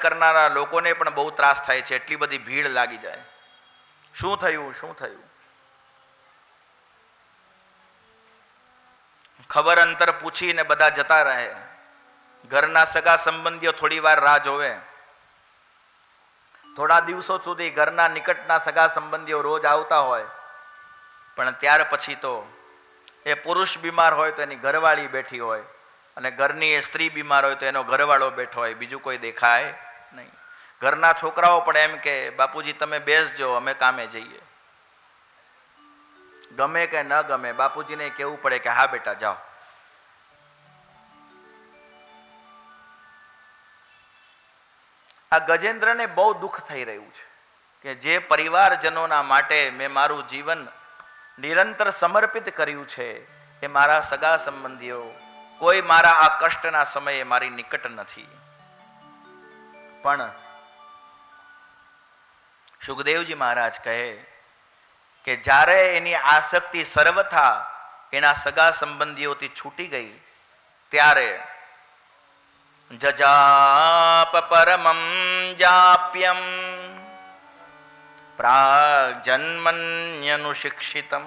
કરનારા લોકોને પણ બહુ ત્રાસ થાય છે, એટલી બધી ભીડ લાગી જાય. શું થયું, શું થયું? ખબર અંતર પૂછીને બધા જતા રહે. ઘરના સગા સંબંધીઓ થોડી વાર રાહ જોવે. થોડા દિવસો સુધી ઘરના નિકટના સગા સંબંધીઓ રોજ આવતા હોય, પણ ત્યાર પછી તો એ પુરુષ બીમાર હોય તો એની ઘરવાળી બેઠી હોય, અને ઘરની એ સ્ત્રી બીમાર હોય તો એનો ઘરવાળો બેઠો હોય, બીજું કોઈ દેખાય નહીં. ઘરના છોકરાઓ પણ એમ કે બાપુજી તમે બેસજો, અમે કામે જઈએ. ગમે કે ન ગમે બાપુજીને કહેવું પડે કે હા બેટા જાઓ. આ ગજેન્દ્રને બહુ દુઃખ થઈ રહ્યું છે કે જે પરિવારજનોના માટે મેં મારું જીવન નિરંતર સમર્પિત કર્યું છે, એ મારા સગા સંબંધીઓ કોઈ મારા આ કષ્ટના સમયે મારી નિકટ નથી. પણ સુખદેવજી મહારાજ કહે કે જ્યારે એની આસક્તિ સર્વથા એના સગા સંબંધીઓથી છૂટી ગઈ, ત્યારે જજાપ પરમં જાપ્યમ પ્રાગ્જન્મન્યનુશિક્ષિતમ,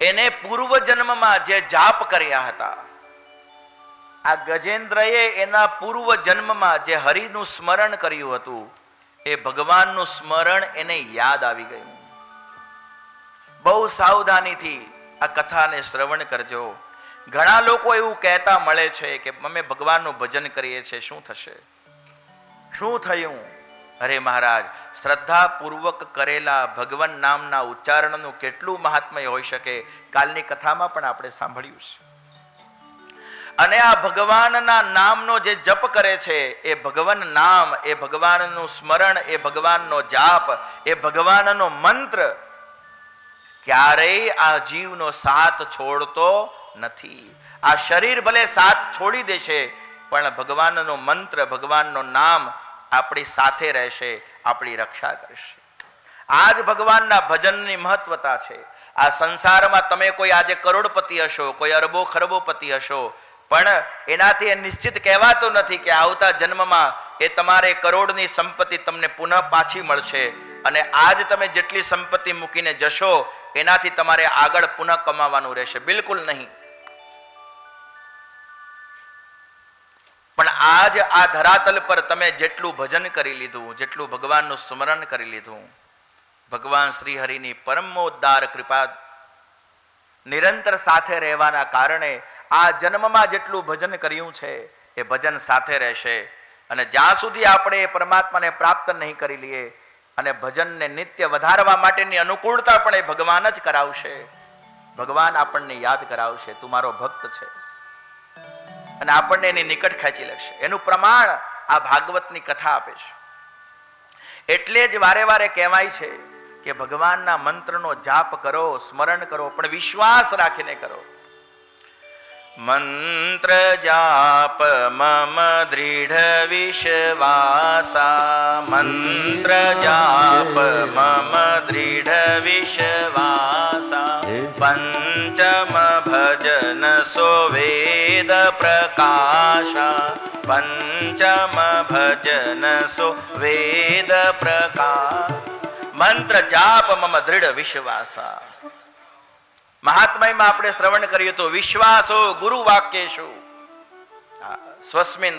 એને પૂર્વ જન્મમાં જે જાપ કર્યા હતા, આ ગજેન્દ્રએ એના પૂર્વ જન્મમાં જે હરિનું સ્મરણ કર્યું હતું, એ ભગવાનનું સ્મરણ એને યાદ આવી ગયું. બહુ સાવધાનીથી આ કથાને શ્રવણ કરજો. ઘણા લોકો એવું કહેતા મળે છે કે અમે ભગવાનનું ભજન કરીએ છીએ, શું થશે, શું થયું? અરે મહારાજ, શ્રદ્ધાપૂર્વક કરેલા ભગવાન નામના ઉચ્ચારણનું કેટલું મહાત્મય હોઈ શકે, કાલની કથામાં પણ આપણે સાંભળ્યું છે. અને આ ભગવાનના નામનો જે જપ કરે છે, એ ભગવાન નામ, એ ભગવાનનું સ્મરણ, એ ભગવાનનો જાપ, એ ભગવાનનો મંત્ર ક્યારેય આ જીવનો સાથ છોડતો નથી. આ શરીર ભલે સાથ છોડી દેશે, પણ ભગવાનનો મંત્ર, ભગવાનનો નામ આપણી સાથે રહેશે, આપણી રક્ષા કરશે. આ જ ભગવાનના ભજનની મહત્વતા છે. આ સંસારમાં તમે કોઈ આજે કરોડપતિ હશો, કોઈ અરબો ખરબોપતિ હશો, પણ એનાથી એ નિશ્ચિત કહેવાતું નથી કે આવતા જન્મમાં એ તમારે કરોડની સંપત્તિ તમને પુનઃ પાછી મળશે, અને આજ તમે જેટલી સંપત્તિ મૂકીને જશો એનાથી તમારે આગળ પુનઃ કમાવાનું રહેશે. બિલકુલ નહીં. પણ આજ આ ધરાતલ પર તમે જેટલું ભજન કરી લીધું, જેટલું ભગવાનનું સ્મરણ કરી લીધું, ભગવાન શ્રી હરિની પરમોદ્ધાર કૃપા નિરંતર સાથે રહેવાના કારણે આ જન્મમાં જેટલું ભજન કર્યું છે એ ભજન સાથે રહેશે. અને જ્યાં સુધી આપણે એ પરમાત્માને પ્રાપ્ત નહીં કરી લઈએ, અને ભજનને નિત્ય વધારવા માટેની અનુકૂળતા પણ એ ભગવાન જ કરાવશે. ભગવાન આપણને યાદ કરાવશે, તું મારો ભક્ત છે, અને આપણને એની નિકટ ખેંચી લેશે. એનું પ્રમાણ આ ભાગવતની કથા આપે છે. એટલે જ વારે વારે કહેવાય છે કે ભગવાનના મંત્રનો જાપ કરો, સ્મરણ કરો, પણ વિશ્વાસ રાખીને કરો. મંત્ર જાપ મમ દૃઢ વિશ્વાસા, મંત્ર જાપ મમ દૃઢ વિશ્વાસા, પંચમ ભજન સો વેદ પ્રકાશા, પંચમ ભજન સો વેદ પ્રકાશ. મંત્ર જાપ મમ દૃઢ વિશ્વાસા. મહાત્મયમાં આપણે શ્રવણ કર્યું તો વિશ્વાસો ગુરુ વાક્યેશુ સ્વસ્મિન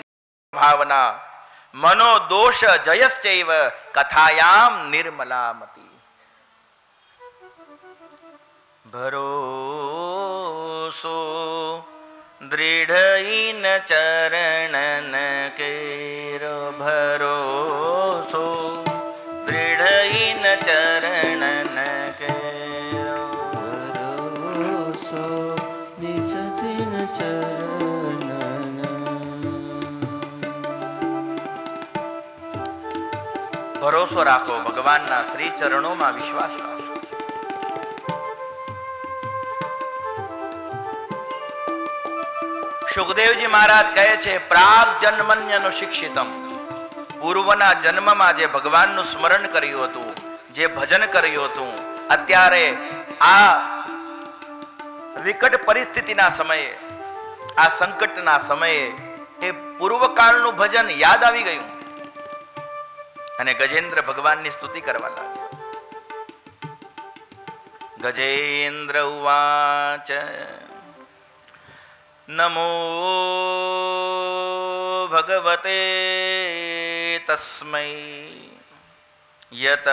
ભાવના મનો દોષ જયશ્ચૈવ કથાયામ નિર્મલામતી. ભરોસો દૃઢ ચરણન કેરો, ભરોસો દૃઢ ચરણન કેરો, ભરોસો રાખો, ભગવાનના શ્રી ચરણોમાં વિશ્વાસ રાખો. સુખદેવજી મહારાજ કહે છે પ્રાગ જન્મન્યનું શિક્ષિતમ, પૂર્વના જન્મમાં જે ભગવાનનું સ્મરણ કર્યું હતું, જે ભજન કર્યું હતું, અત્યારે આ વિકટ પરિસ્થિતિના સમયે, આ સંકટના સમયે એ પૂર્વકાળનું ભજન યાદ આવી ગયું અને ગજેન્દ્ર ભગવાનની સ્તુતિ કરવા લાગ્યા. ગજેન્દ્ર ઉવાચ નમો ભગવતે તસ્મૈ યત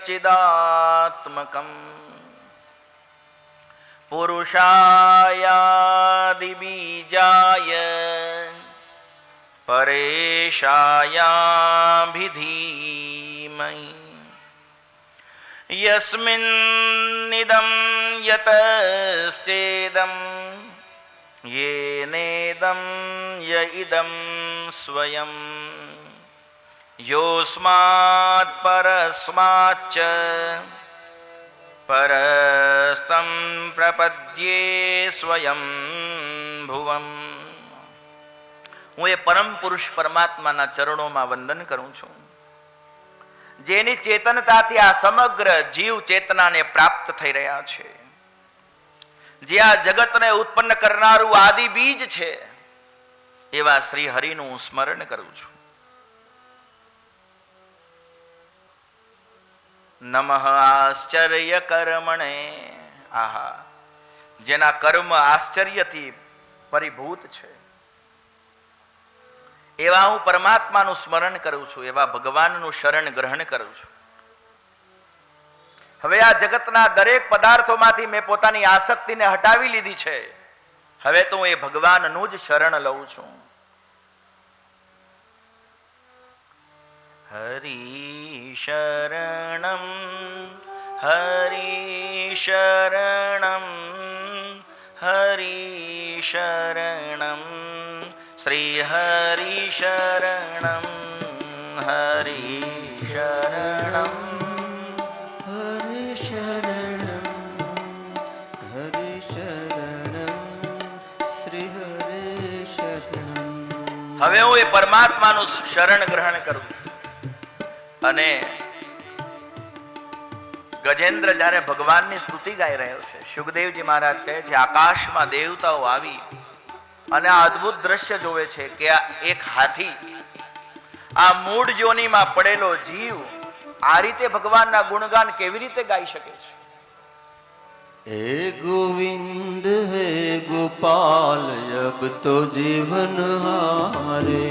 એતચ્ચિદાત્મકં પુરુષાયાદિબીજાય પરેશાયાભિધીમહિ યસ્મિન્નિદં યતશ્ચેદં યેનેદં ય ઇદં સ્વયં યોસ્માत् પરસ્માચ્ચ પરસ્તં પ્રપદ્યે સ્વયં ભુવમ. હું એ પરમ પુરુષ પરમાત્માના ચરણોમાં વંદન કરું છું, જેની ચેતનતાથી આ સમગ્ર જીવ ચેતનાને પ્રાપ્ત થઈ રહ્યા છે, જે આ જગતને ઉત્પન્ન કરનારું આદિ બીજ છે, એવા શ્રી હરિનું સ્મરણ કરું છું. નમઃ આશ્ચર્ય કર્મણે. આહા, જેના કર્મ આશ્ચર્યથી પરિભૂત છે, એવા હું પરમાત્માનું સ્મરણ કરું છું, એવા ભગવાનનું શરણ ગ્રહણ કરું છું. હવે આ જગતના દરેક પદાર્થોમાંથી મેં પોતાની આસક્તિને હટાવી લીધી છે. હવે તો હું એ ભગવાનનું જ શરણ લઉં છું. હરિ શરણમ હરિ શરણમ હરિ શરણમ શ્રી હરિ શરણમ હરિ શરણમ હરિ શરણમ હરિ શરણમ શ્રી હરિ શરણમ. હવે હું એ પરમાત્માનું શરણ ગ્રહણ કરું છું. અને ગજેન્દ્ર જ્યારે ભગવાનની સ્તુતિ ગાઈ રહ્યો છે, સુખદેવજી મહારાજ કહે છે, આકાશમાં દેવતાઓ આવી અને આ અદ્ભુત દ્રશ્ય જોવે છે કે આ એક હાથી, આ મૂળ યોનિમાં પડેલો જીવ આ રીતે ભગવાનના ગુણગાન કેવી રીતે ગાઈ શકે છે. હે ગોવિંદ હે ગોપાલ અબ તો જીવન હારે.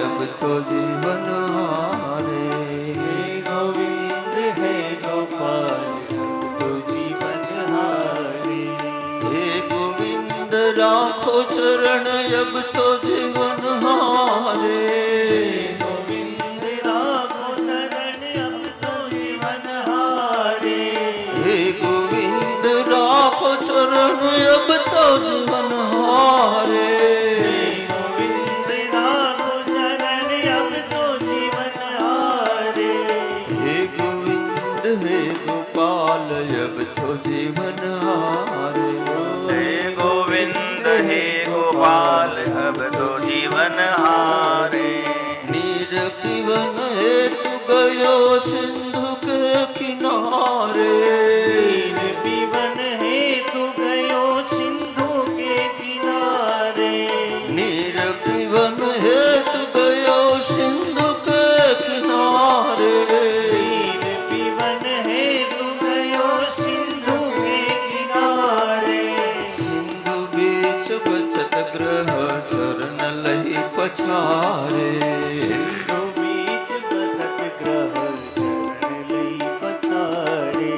अब तो जीवन हारे. हे गोविंद हे गोपाल तो जीवन हारे. हे गोविंद राखो शरण अब तो जीवन हारे. गोविंद राखो शरण अब तो जीवन हारे. हे गोविंद राखो शरण अब तो जीवन हारे. हे गोपाल अब तो जीवन हारे. हे गोविंद हे गोपाल अब तो जीवन हारे. नीर पीवन हेतु गयो सिंधु के किनारे. नीर पीवन हेतु गयो सिंधु के किनारे. नीर पीवन हेतु गयो सिंधु के किनारे. ग्रह चरण लही पछारे. सिंधु बीच बसत ग्रह चरण लई पछारे.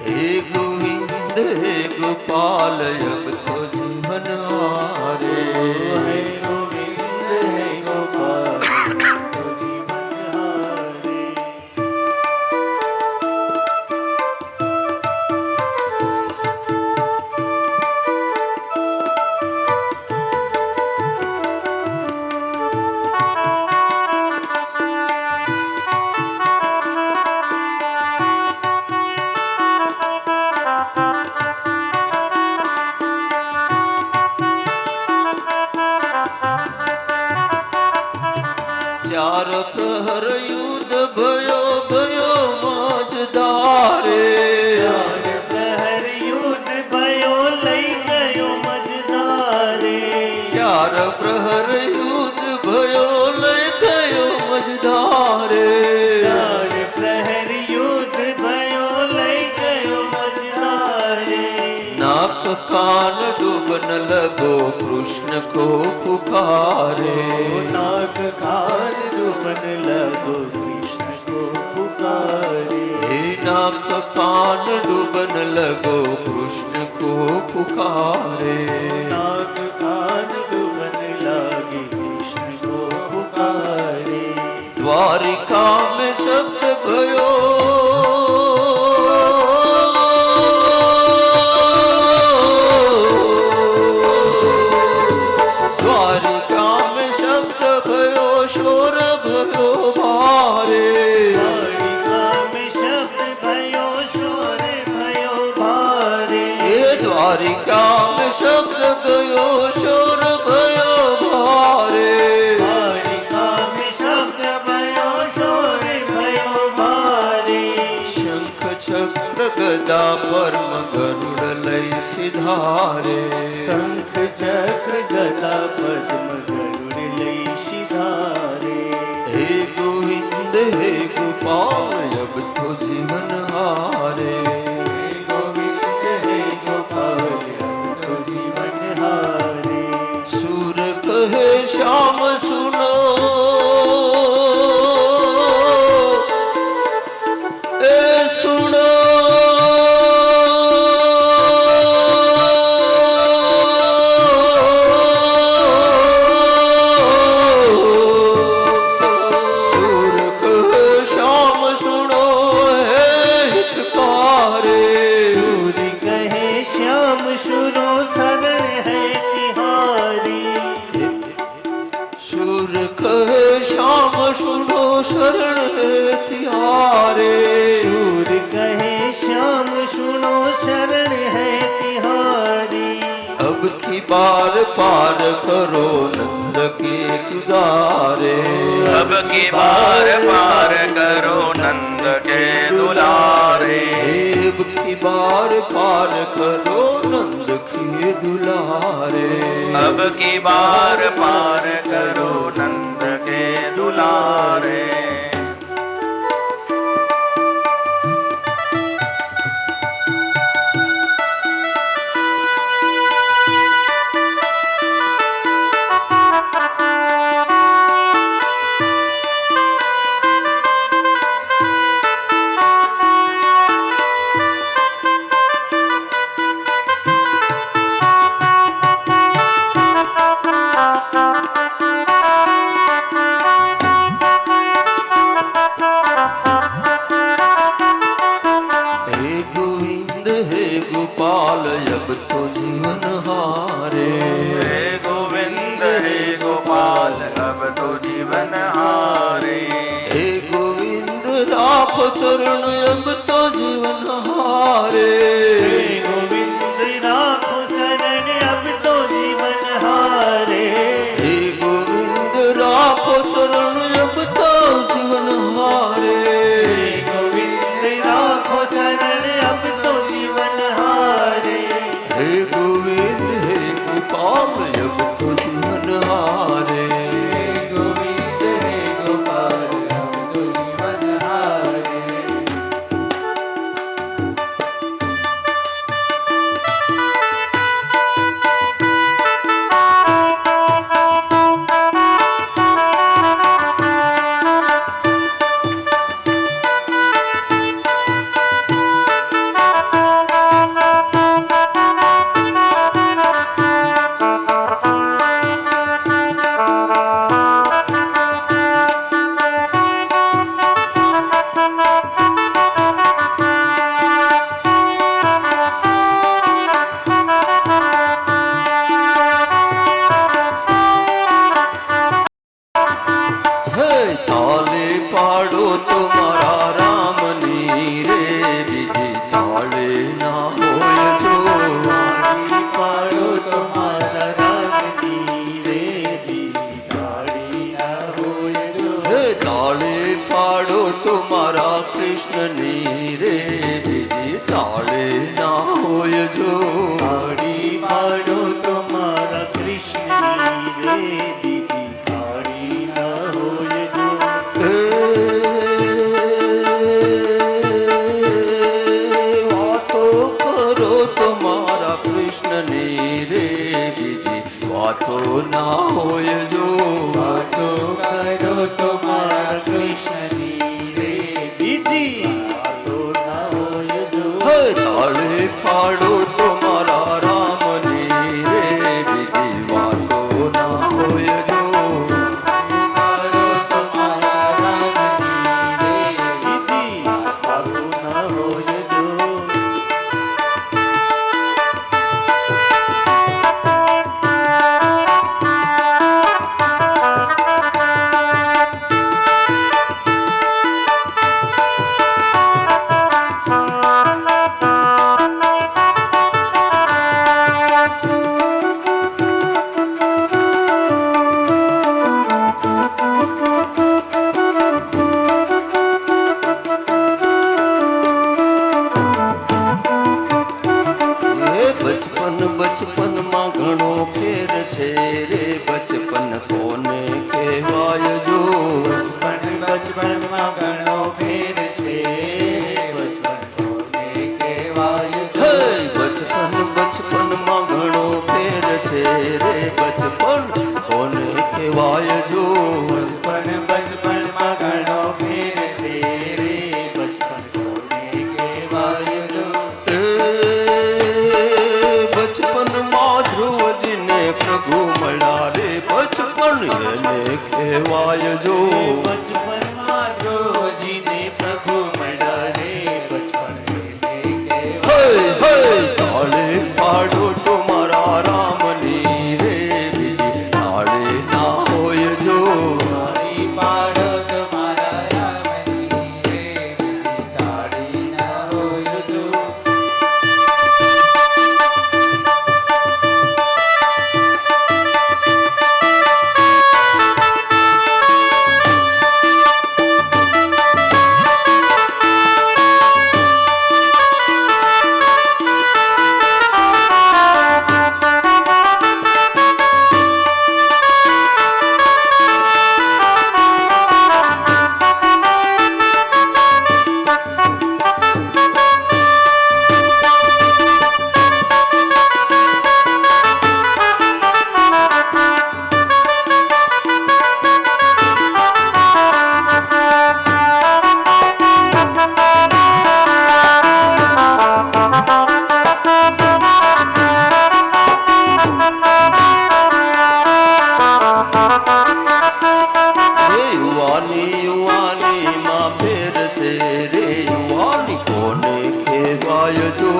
हे गोविंद हे गोपाल अब तो जीवन हारे. हे गोविंद हे गोपाल तो जीवन हारे. कान डूबन लगो कृष्ण को पुकारे। नाक कान डूबन लगो कृष्ण को पुकारे। हे नाक कान डूबन लगो कृष्ण को पुकारे। नाक कान डूबन लगे कृष्ण को पुकारे। द्वारिका में शब्द भयो द्वारिका में शब्द भयो शोर भयो भारे। द्वारिका में शब्द भयो शोर भयो भारे। ये द्वारिका में शब्द गयो शोर भयो भारे। द्वारिका में शब्द भयो शोर भयो भारे। शंख चक्र गदा परम गरुड़ लय सिधारे। शंख चक्र गदा पद्म गरुड़ लय सिधारे। हे गोविंद हे गोपाल अब तो जीवन हारे। हे गोविंद हे गोपाल अब तो जीवन हारे। सूर कहे श्याम सुनो ए सुनो सूर कहे श्याम सुनो हे हितकारे। सूर्य कहे श्याम सुनो शरण है तिहारी। सुर कहे श्याम सुनो शरण है तिहारे। सूर्य कहे श्याम सुनो शरण है तिहारी। अब की बार पार करो नंद के गुजारे। अब की बार पार करो नंद के दुलारे। अब की बार पार करो नंद के दुलारे। अब की बार पार करो नंद के दुलारे। हे गोविंद हे गोपाल अब तो जीवन हारे। हे गोविंद हे गोपाल अब तो जीवन हारे। हे गोविंद राख चरण अब तो जीवन हारे। हे गोविंद राखो शरण अब तो जीवन हारे। हे गोविंद राख चरण अब तो जीवन हारे। हे गोविंद राखो शरण अब तो जीवन हारे। हे गोविंद हे गोपाल अब तो जीवन हारे। हे गोविंद हे गोपाल अब तो जीवन हारे। हे ताले पाड़ो तुम्हारा राम नीरे विधि ताले ना होए जो। गाड़ी पाड़ो तुम्हारा राम नीरे दी गाड़ी न होए जो। हे ताले पाड़ो तुम्हारा कृष्ण नीरे विधि ताले ना होए जो। गाड़ी पाड़ो तुम्हारा कृष्ण नीरे दी गाड़ी न होए जो। हे વાતો ના હોય જો વાતો કરો તો મારા કૃષ્ણની રે બીજી વાતો ના હોય જો તાળે પાડો તો મારા રામની રે બીજી વાતો ના હોય જો કરો તો મારા રામની રે બીજી વાતો ના હોય જો બચપનમાં ઘણો ફેર છે રે બચપન કોને કહેવાય જો બચપનમાં ઘણો ફેર છે બચપન કોને કહેવાય હે જો બચપનમાં ઘણો ફેર છે રે બચપન કોને કહેવાય જો બચપનમાં ઘણો ફેર છે રે બચપન કોને કહેવાય જો બચપનમાં ધ્રુવજીને પ્રભુ મળ્યા રે બચપન એને કહેવાય જો બચપનમાં જોજીને પ્રભુ મળ્યા રે બચપન એને હે કહેવાય હે તાળે પાડો તો મારા રામની રે બીજી તાળે ના હોય જો તાળી પાડો તો મારા રામની રે બીજી તાળી ના હોય જો યુવાની માં ફેર છે રે યુવાની કોને કહેવાય જો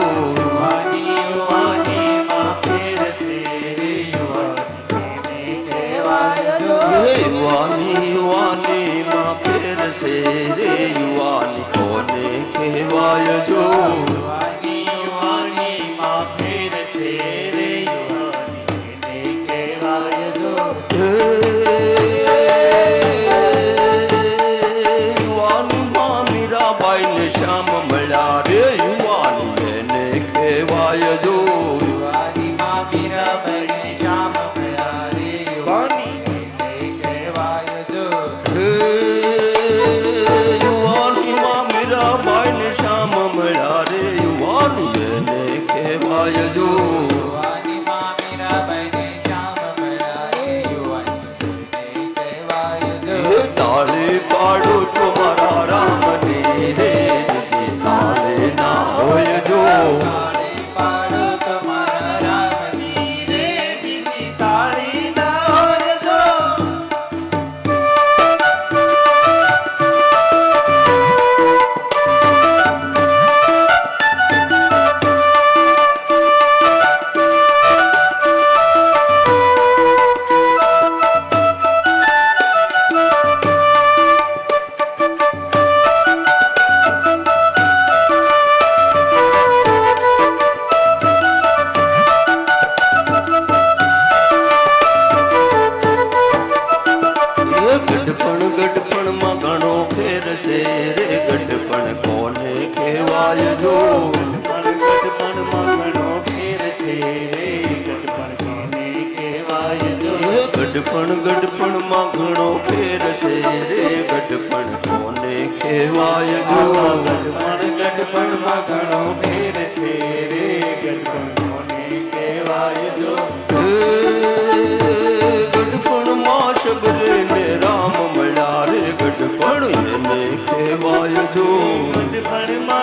યુવાની માં ફેર છે રે યુવાની કોને કહેવાય જો યુવાની માં ફેર છે રે યુવાની કોને કહેવાય જો યુવાની માં ફેર છે રે યુવાની કોને કહેવાય જો યુવાનીમાં મીરાબાઈ ને શ્યામ મળ્યા રે યુવાની એને કહેવાય જો યુવાની માં મીરાબાઈ શ્યામ મળ્યા રે યુવાની એને કહેવાય જો યુવાનીમાં મીરાબાઈ ને શ્યામ મળ્યા રે યુવાની એને કહેવાય જો યુવાની માં મીરાબાઈ શ્યામ મળ્યા રે યુવાની એને કહેવાય જો તાળે પાડો તો મારા રામની રે બીજી તાળે ના હોય જો તાળી પાડો તો મારા રામની રે બીજી તાળી ના હોય જો ગઢપણમાં ઘણો ફેર છે રે ગઢપણ કોને કહેવાય જો ગઢપણમાં ઘણો ફેર છે રે ગઢપણ કોને કહેવાય જો ગઢપણમાં ઘણો ફેર છે રે ગઢપણ કોને કહેવાય જો ગઢપણમાં ઘણો ફેર છે રે ગઢપણ કોને કહેવાય જો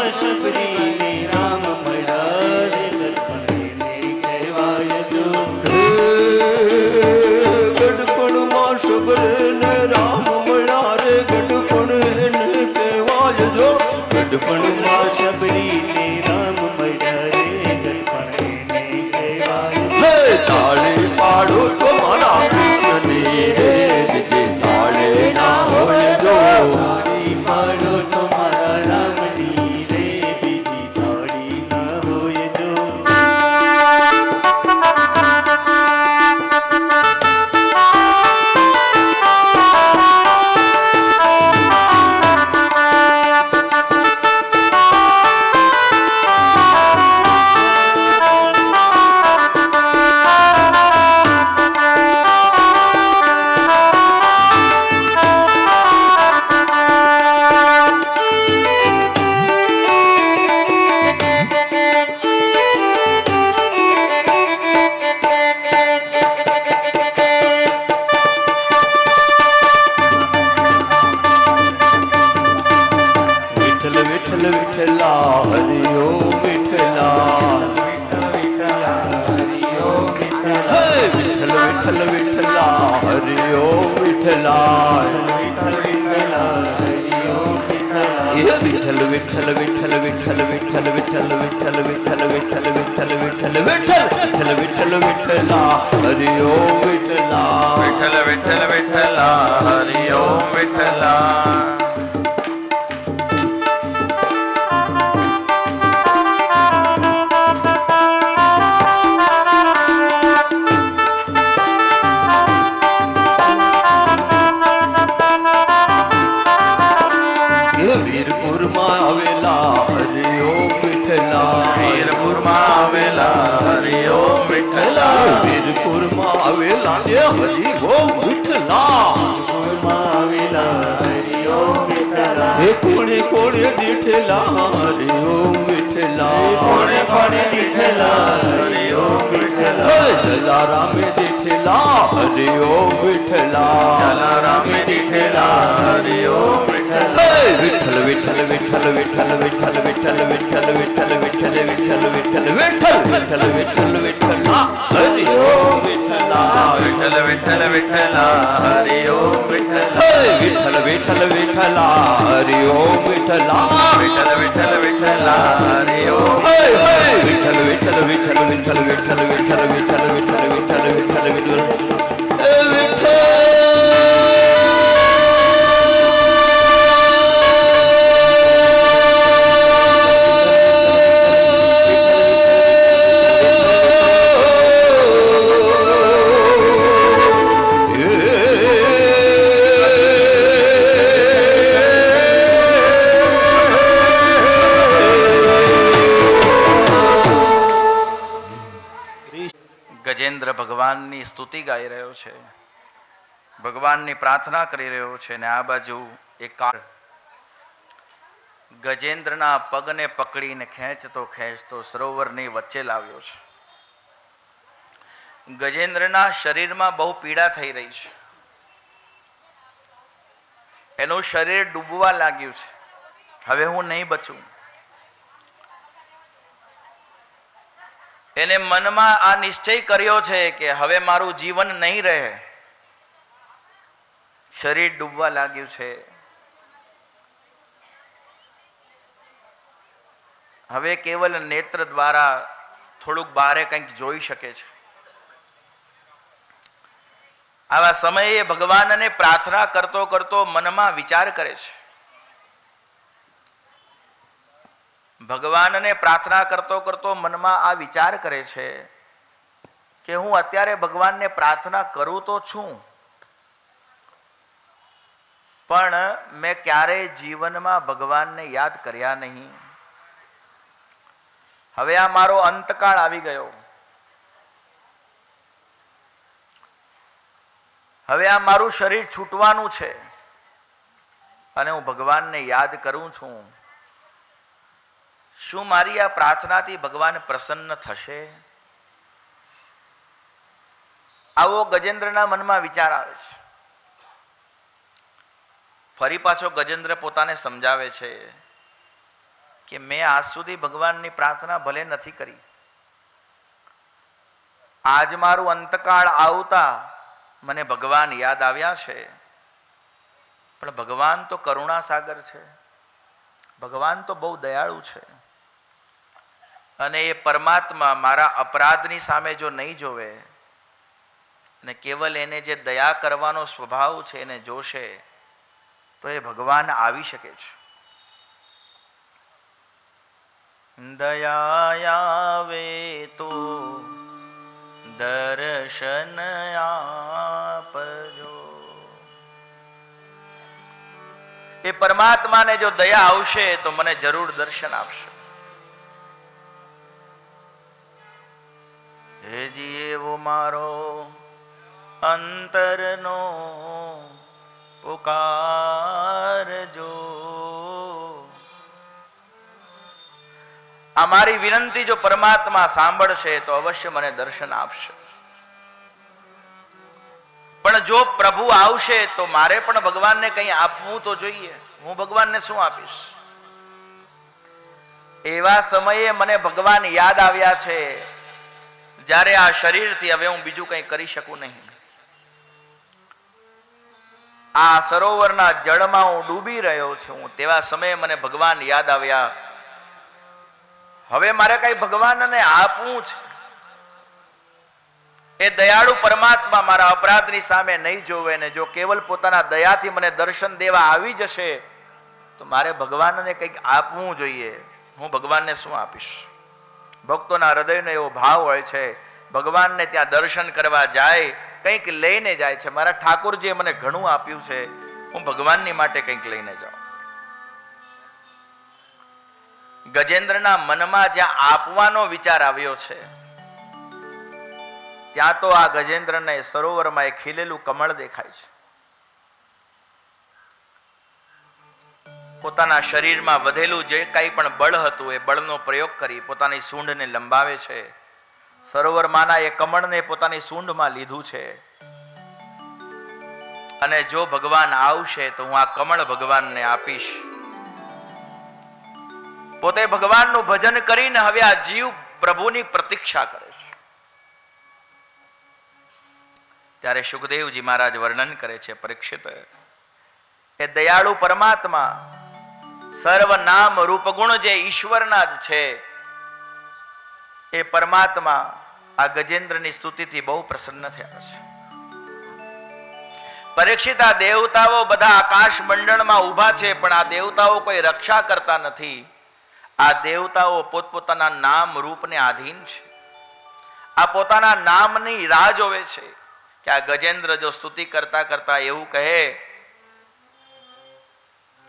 ગઢપણમાં શબરીને રામ મળ્યા રે ગઢપણને કહેવાય જો ગઢપણમાં શબરીને રામ મળ્યા રે ગઢપણને કહેવાય જો ગઢપણમાં શબરીને રામ મળ્યા રે ગઢપણને કહેવાય હે તાળી પાડો તો મારા કૃષ્ણની રે બીજે તાળે ના હોય જો તાળી પાડો તો મારા રામની રે બીજી તાળી ના હોય જો વિઠ્ઠલ વિઠ્ઠલ વિઠ્ઠલા હરિ ઓમ વિઠ્ઠલા હે વિઠ્ઠલ વિઠ્ઠલ વિઠ્ઠલા હરિ ઓમ વિઠ્ઠલા હે વિઠ્ઠલ વિઠ્ઠલ વિઠ્ઠલ વિઠ્ઠલ વિઠ્ઠલ વિઠ્ઠલ વિઠ્ઠલ વિઠ્ઠલ વિઠ્ઠલ વિઠ્ઠલ વિઠ્ઠલ વિઠ્ઠલ વિઠ્ઠલ વિઠ્ઠલા હરિ ઓમ વિઠ્ઠલા વિઠ્ઠલ વિઠ્ઠલ વિઠ્ઠલા હરિ ઓમ વિઠ્ઠલા વીરપુરમાં આવેલા હરિ ઓમ વિઠ્ઠલા વીરપુરમાં આવેલા હરિ ઓમ વિઠ્ઠલા વીરપુરમાં આવેલા હે હરિ ઓમ વિઠ્ઠલા હે કોણે કોણે દીઠેલા હરિ ઓમ વિઠ્ઠલા કોણે કોણે દીઠેલા હરિ ઓમ વિઠ્ઠલા હે જલારામે દીઠેલા હરિ ઓમ વિઠ્ઠલા જલારામે દીઠેલા હરિ ઓમ વિઠ્ઠલા હે વિઠ્ઠલ વિઠ્ઠલ વિઠ્ઠલ વિઠ્ઠલ વિઠ્ઠલ વિઠ્ઠલ વિઠ્ઠલ વિઠ્ઠલ વિઠ્ઠલ વિઠ્ઠલ વિઠ્ઠલ વિઠ્ઠલ વિઠ્ઠલ વિઠ્ઠલ વિઠ્ઠલા હરિ ઓમ વિઠ્ઠલા વિઠ્ઠલ વિઠ્ઠલ વિઠ્ઠલા હરિ ઓમ વિઠ્ઠલા હે વિઠ્ઠલ વિઠ્ઠલ વિઠ્ઠલા હરિ ઓમ વિઠ્ઠલા વિઠ્ઠલ વિઠ્ઠલ વિઠ્ઠલા હરિ ઓમ હે હે વિઠ્ઠલ વિઠ્ઠલ વિઠ્ઠલ વિઠ્ઠલ વિઠ્ઠલ વિઠ્ઠલ વિઠ્ઠલ વિઠ્ઠલ વિઠ્ઠલ વિઠ્ઠલ વિઠ્ઠલ હે ગજેન્દ્ર ભગવાનની સ્તુતિ ગાઈ રહ્યો છે, ભગવાનની પ્રાર્થના કરી રહ્યો છે ને આ બાજુ એક ગજેન્દ્રના પગને પકડીને ખેંચતો ખેંચતો સરોવરની વચ્ચે લાવ્યો છે. ગજેન્દ્રના શરીરમાં બહુ પીડા થઈ રહી છે, એનું શરીર ડૂબવા લાગ્યું છે. હવે હું નહીં બચું. એને મનમાં આ નિશ્ચય કર્યો છે કે હવે મારું જીવન નહીં રહે. શરીર ડૂબવા લાગ્યું છે. હવે કેવલ નેત્ર દ્વારા થોડુંક બારે કંઈક જોઈ શકે છે. આવા સમયે ભગવાનને પ્રાર્થના કરતો કરતો મનમાં વિચાર કરે છે. ભગવાનને પ્રાર્થના કરતો કરતો મનમાં આ વિચાર કરે છે કે હું અત્યારે ભગવાનને પ્રાર્થના કરું તો છું, પણ મેં ક્યારેય જીવનમાં ભગવાનને યાદ કર્યા નહીં. હવે આ મારો અંતકાળ આવી ગયો. હવે આ મારું શરીર છૂટવાનું છે અને હું ભગવાનને યાદ કરું છું. શું મારી આ પ્રાર્થનાથી ભગવાન પ્રસન્ન થશે? આવો ગજેન્દ્રના મનમાં વિચાર આવે છે. ફરી પાછો ગજેન્દ્ર પોતાને સમજાવે છે કે મેં આજ સુધી ભગવાનની પ્રાર્થના ભલે નથી કરી, આજ મારું અંતકાળ આવતા મને ભગવાન યાદ આવ્યા છે, પણ ભગવાન તો કરુણા સાગર છે, ભગવાન તો બહુ દયાળુ છે, અને એ પરમાત્મા મારા અપરાધની સામે જો નહીં જોવે અને કેવલ એને જે દયા કરવાનો સ્વભાવ છે એને જોશે તો એ ભગવાન આવી શકે છે. દયા આવે તો દર્શન આપજો. એ પરમાત્માને જો દયા આવશે તો મને જરૂર દર્શન આપશે. હેજી એવો મારો અંતરનો પુકારજો. આ મારી વિનંતી જો પરમાત્મા સાંભળશે તો અવશ્ય મને દર્શન આપશે. પણ જો પ્રભુ આવશે તો મારે પણ ભગવાનને કંઈ આપવું તો જોઈએ. હું ભગવાનને શું આપીશ? એવા સમયે મને ભગવાન યાદ આવ્યા છે જ્યારે આ શરીરથી હવે હું બીજું કંઈ કરી શકું નહીં. આ સરોવરના જળમાં હું ડૂબી રહ્યો છું, તેવા સમયે મને ભગવાન યાદ આવ્યા. હવે મારે કઈ ભગવાનને આપવું છે. એ દયાળુ પરમાત્મા મારા અપરાધની સામે નહીં જોવે ને જો કેવલ પોતાના દયાથી મને દર્શન દેવા આવી જશે તો મારે ભગવાનને કંઈક આપવું જોઈએ. હું ભગવાનને શું આપીશ? ભક્તોના હૃદયનો એવો ભાવ હોય છે, ભગવાનને ત્યાં દર્શન કરવા જાય કંઈક લઈને જાય છે. મારા ઠાકોરજીએ મને ઘણું આપ્યું છે, હું ભગવાનની માટે કંઈક લઈને જાઉં. ગજેન્દ્રના મનમાં જ્યાં આપવાનો વિચાર આવ્યો છે ત્યાં તો આ ગજેન્દ્રને સરોવરમાં એક ખીલેલું કમળ દેખાય છે. પોતાના શરીરમાં વધેલું જે કંઈ પણ બળ હતું એ બળનો પ્રયોગ કરી પોતાની સૂંઢને લંબાવે છે. સરોવરમાંના એ કમળને પોતાની સૂંઢમાં લીધું છે અને જો ભગવાન આવશે તો હું આ કમળ ભગવાનને આપીશ. પોતે ભગવાનનું ભજન કરીને હવે આ જીવ પ્રભુની પ્રતીક્ષા કરે છે. ત્યારે સુખદેવજી મહારાજ વર્ણન કરે છે, પરીક્ષિત, એ દયાળુ પરમાત્મા સર્વ નામ રૂપ ગુણ જે ઈશ્વરના જ છે એ પરમાત્મા આ ગજેન્દ્રની સ્તુતિથી બહુ પ્રસન્ન થયા છે. પરીક્ષિત, આ દેવતાઓ બધા આકાશ મંડળમાં ઊભા છે પણ આ દેવતાઓ કોઈ રક્ષા કરતા નથી. આ દેવતાઓ પોતપોતાના નામ રૂપને આધીન છે. આ પોતાના નામની રાહ જોવે છે કે આ ગજેન્દ્ર જો સ્તુતિ કરતા કરતા એવું કહે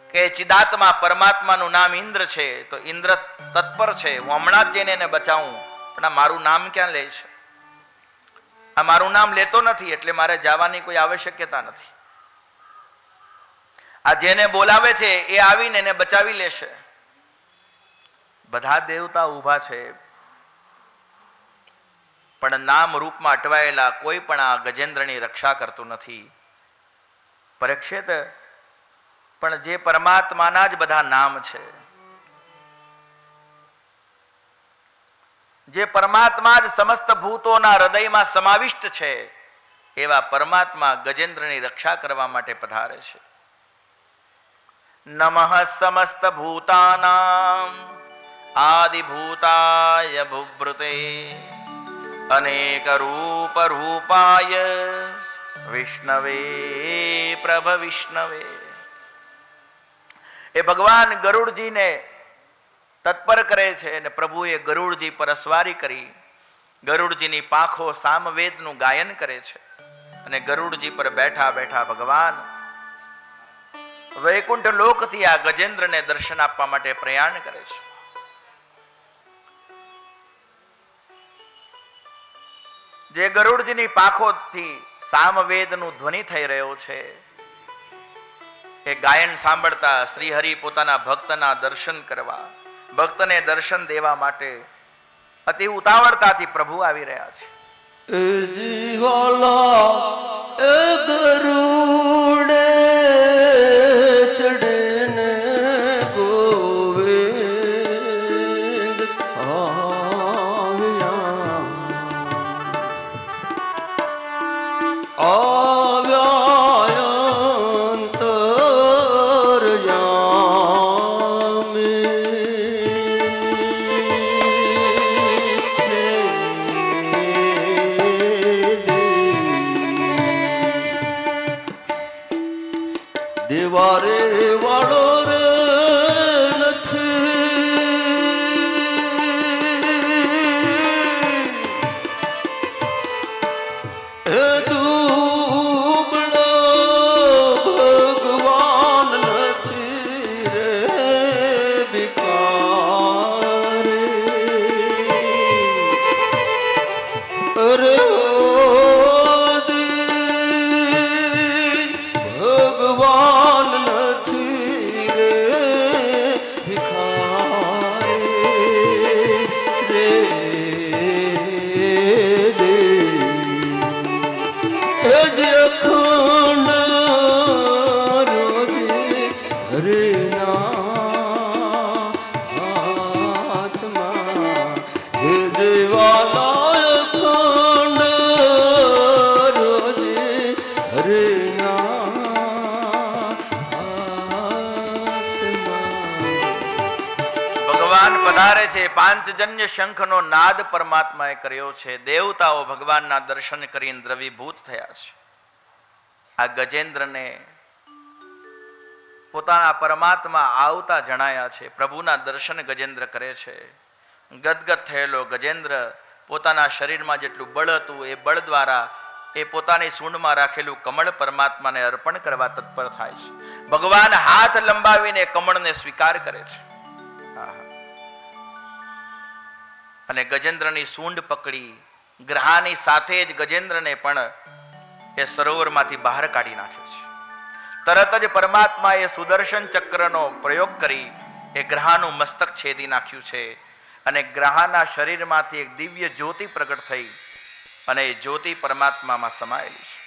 કે ચિદાત્મા પરમાત્માનું નામ ઇન્દ્ર છે તો ઇન્દ્ર તત્પર છે, હું હમણાં જ જઈને એને બચાવું, પણ આ મારું નામ ક્યાં લે છે? આ મારું નામ લેતો નથી એટલે મારે જવાની કોઈ આવશ્યકતા નથી. આ જેને બોલાવે છે એ આવીને એને બચાવી લેશે. બધા દેવતા ઊભા છે પણ નામ રૂપમાં અટવાયેલા કોઈ પણ આ ગજેન્દ્રની રક્ષા કરતું નથી. પરીક્ષિત, પણ જે પરમાત્માના જ બધા નામ છે, જે પરમાત્મા જ સમસ્ત ભૂતોના હૃદયમાં સમાવિષ્ટ છે એવા પરમાત્મા ગજેન્દ્રની રક્ષા કરવા માટે પધારે છે. નમઃ સમસ્ત ભૂતાનામ આદિભૂતાય ભુભૃતે અનેક રૂપ રૂપાય વિષ્ણવે પ્રભ વિષ્ણવે. એ ભગવાન ગરુડજીને તત્પર કરે છે અને પ્રભુએ ગરુડજી પર અસવારી કરી ગરુડજીની પાંખો સામવેદનું ગાયન કરે છે અને ગરુડજી પર બેઠા બેઠા ભગવાન વૈકુંઠ લોકથી આ ગજેન્દ્રને દર્શન આપવા માટે પ્રયાણ કરે છે. જે ગરુડજીની પાંખોથી સામવેદનું ધ્વનિ થઈ રહ્યો છે એ ગાયન સાંભળતા શ્રી હરિ પોતાના ભક્તના દર્શન કરવા, ભક્તને દર્શન દેવા માટે અતિ ઉતાવળતાથી પ્રભુ આવી રહ્યા છે. એ જીવાલા એ ગરુડે ચડે ને ગોવે ત્યારે છે પાંચજન્ય શંખનો નાદ પરમાત્માએ કર્યો છે. દેવતાઓ ભગવાનના દર્શન કરીને દ્રવીભૂત થયા છે. આ ગજેન્દ્રને પોતાના પરમાત્મા આવતા જણાયા છે. પ્રભુના દર્શન ગજેન્દ્ર કરે છે. ગદગદ થયેલો ગજેન્દ્ર પોતાના શરીરમાં જેટલું બળ હતું એ બળ દ્વારા એ પોતાની સૂંઢમાં રાખેલું કમળ પરમાત્માને અર્પણ કરવા તત્પર થાય છે. ભગવાન હાથ લંબાવીને કમળને સ્વીકાર કરે છે. અને ગજેન્દ્રની સૂંઢ પકડી ગ્રહાની સાથે જ ગજેન્દ્રને પણ એ સરોવરમાંથી બહાર કાઢી નાખે છે. તરત જ પરમાત્માએ સુદર્શન ચક્રનો પ્રયોગ કરી એ ગ્રહાનું મસ્તક છેદી નાખ્યું છે. અને ગ્રહાના શરીરમાંથી એક દિવ્ય જ્યોતિ પ્રગટ થઈ અને એ જ્યોતિ પરમાત્મામાં સમાયેલી છે.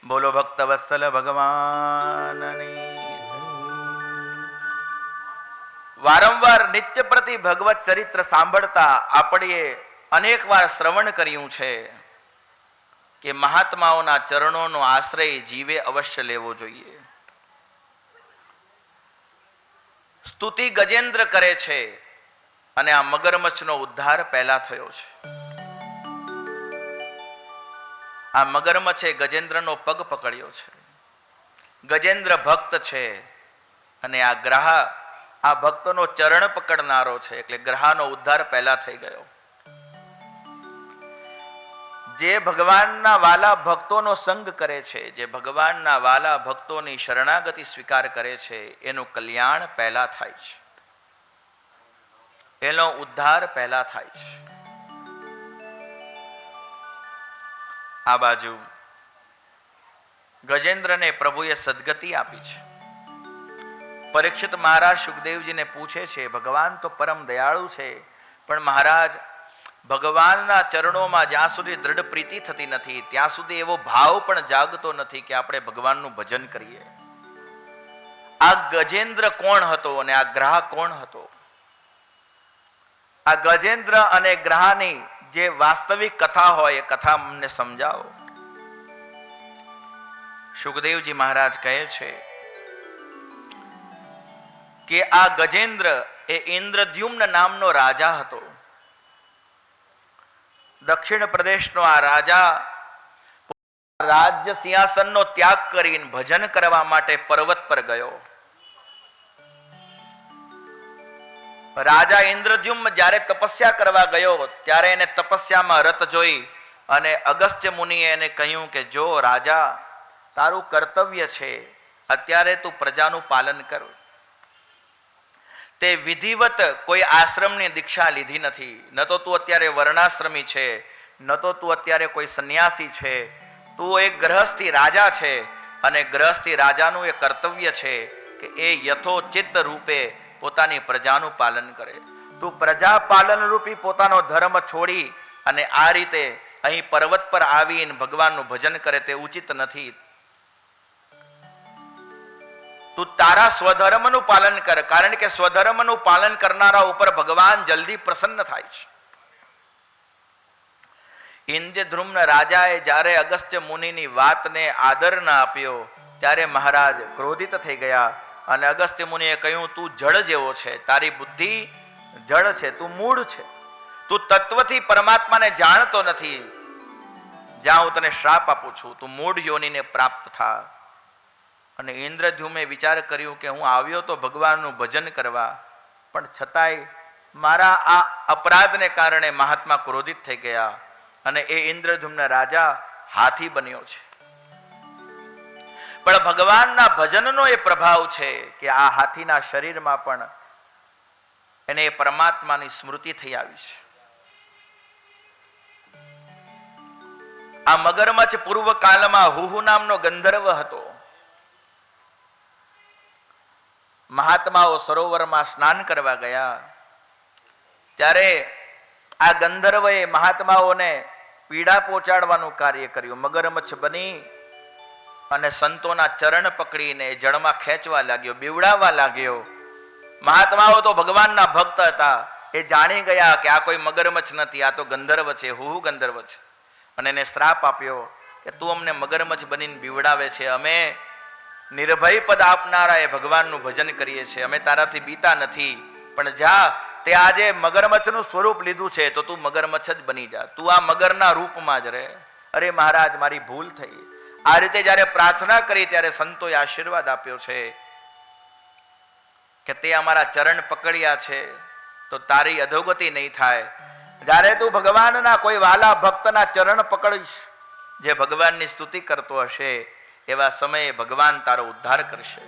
બોલો ભક્ત વત્સલ ભગવાનની. વારંવાર નિત્ય પ્રતિ ભગવત ચરિત્ર સાંભળતા આપણે અનેક વાર શ્રવણ કર્યું છે કે મહાત્માઓના ચરણોનો આશ્રય જીવે અવશ્ય લેવો જોઈએ. સ્તુતિ ગજેન્દ્ર કરે છે અને આ મગરમચ્છનો ઉદ્ધાર પહેલા થયો છે. આ મગરમચ્છે ગજેન્દ્રનો પગ પકડ્યો છે. ગજેન્દ્ર ભક્ત છે અને આ ગ્રહ આ ભક્તનો ચરણ પકડનારો છે, એટલે ગ્રહનો ઉદ્ધાર પહેલા થઈ ગયો. જે ભગવાનના વાલા ભક્તોનો સંગ કરે છે, જે ભગવાનના વાલા ભક્તોની શરણાગતિ સ્વીકાર કરે છે, એનું કલ્યાણ પહેલા થાય છે, એનો ઉદ્ધાર પહેલા થાય છે. આ બાજુ ગજેન્દ્રને પ્રભુએ સદગતિ આપી છે. પરીક્ષિત મહારાજ સુખદેવજીને પૂછે છે, ભગવાન તો પરમ દયાળુ છે, પણ મહારાજ ભગવાનના ચરણોમાં જ્યાં સુધી દ્રઢ પ્રીતિ થતી નથી ત્યાં સુધી એવો ભાવ પણ જાગતો નથી કે આપણે ભગવાનનું ભજન કરીએ. આ ગજેન્દ્ર કોણ હતો અને આ ગ્રહ કોણ હતો? આ ગજેન્દ્ર અને ગ્રહની જે વાસ્તવિક કથા હોય એ કથા અમને સમજાવો. સુખદેવજી મહારાજ કહે છે કે આ ગજેન્દ્ર એ ઇન્દ્રદ્યુમ્ન નામનો રાજા હતો. દક્ષિણ પ્રદેશનો આ રાજા રાજ્ય સિંહાસનનો ત્યાગ કરીને ભજન કરવા માટે પર્વત પર ગયો. રાજા ઇન્દ્રદ્યુમ્ન જ્યારે તપસ્યા કરવા ગયો ત્યારે એને તપસ્યામાં રત જોઈ અને અગસ્ત્ય મુનિએ એને કહ્યું કે જો રાજા, તારું કર્તવ્ય છે અત્યારે તું પ્રજાનું પાલન કર. તે વિધિવત કોઈ આશ્રમની દીક્ષા લીધી નથી. ન તો તું અત્યારે વર્ણાશ્રમી છે, ન તો તું અત્યારે કોઈ સંન્યાસી છે. તું એક ગ્રહસ્થી રાજા છે અને ગ્રહસ્થી રાજાનું એ કર્તવ્ય છે કે એ યથોચિત્ત રૂપે પોતાની પ્રજાનું પાલન કરે. તું પ્રજા પાલન રૂપી પોતાનો ધર્મ છોડી અને આ રીતે અહીં પર્વત પર આવીને ભગવાનનું ભજન કરે તે ઉચિત નથી. તું તારા સ્વધર્મનું પાલન કર, કારણ કે સ્વધર્મનું પાલન કરનારા ઉપર ભગવાન જલ્દી પ્રસન્ન થાય છે. ઇન્દ્રદ્યુમ્ન રાજાએ જ્યારે અગસ્ત્ય મુનિની વાતને આદર ન આપ્યો ત્યારે મહારાજ ક્રોધિત થઈ ગયા અને અગસ્ત્ય મુનિએ કહ્યું, તું જળ જેવો છે, તારી બુદ્ધિ જળ છે, તું મૂળ છે, તું તત્વથી પરમાત્માને જાણતો નથી. જ્યાં હું તને શ્રાપ આપું છું, તું મૂળ યોનિને પ્રાપ્ત થા. અને ઇન્દ્રદ્યુમે વિચાર કર્યું કે હું આવ્યો તો ભગવાનનું ભજન કરવા, પણ છતાંય મારા આ અપરાધને કારણે મહાત્મા ક્રોધિત થઈ ગયા અને એ ઇન્દ્રદ્યુમ્ન રાજા હાથી બન્યો છે. પણ ભગવાનના ભજનનો એ પ્રભાવ છે કે આ હાથીના શરીરમાં પણ એને પરમાત્માની સ્મૃતિ થઈ આવી છે. આ મગરમચ્છ પૂર્વ કાળમાં હુહુ નામનો ગંધર્વ હતો. મહાત્માઓ સરોવરમાં સ્નાન કરવા ગયા ત્યારે આ ગંધર્વએ મહાત્માઓને પીડા પહોંચાડવાનું કાર્ય કર્યું. મગરમચ્છ બની અને સંતોના ચરણ પકડીને જળમાં ખેંચવા લાગ્યો, બીવડાવવા લાગ્યો. મહાત્માઓ તો ભગવાનના ભક્ત હતા, એ જાણી ગયા કે આ કોઈ મગરમચ્છ નથી, આ તો ગંધર્વ છે, હુહુ ગંધર્વ છે. અને એને શ્રાપ આપ્યો કે તું અમને મગરમચ્છ બનીને બીવડાવે છે, અમે નિર્ભય પદ આપનારા એ ભગવાનનું ભજન કરીએ છીએ, અમે તારાથી બીતા નથી, પણ જા તે આજે મગરમચ્છનું સ્વરૂપ લીધું છે તો તું મગરમચ્છ જ બની જા, તું આ મગરના રૂપમાં જ રહે. અરે મહારાજ મારી ભૂલ થઈ. આ રીતે જ્યારે પ્રાર્થના કરી ત્યારે સંતોએ આશીર્વાદ આપ્યો છે કે તે અમારા ચરણ પકડ્યા છે તો તારી અધોગતિ નહીં થાય. જ્યારે તું ભગવાનના કોઈ વાલા ભક્તના ચરણ પકડીશ, જે ભગવાનની સ્તુતિ કરતો હશે, એવા સમયે ભગવાન તારો ઉદ્ધાર કરશે.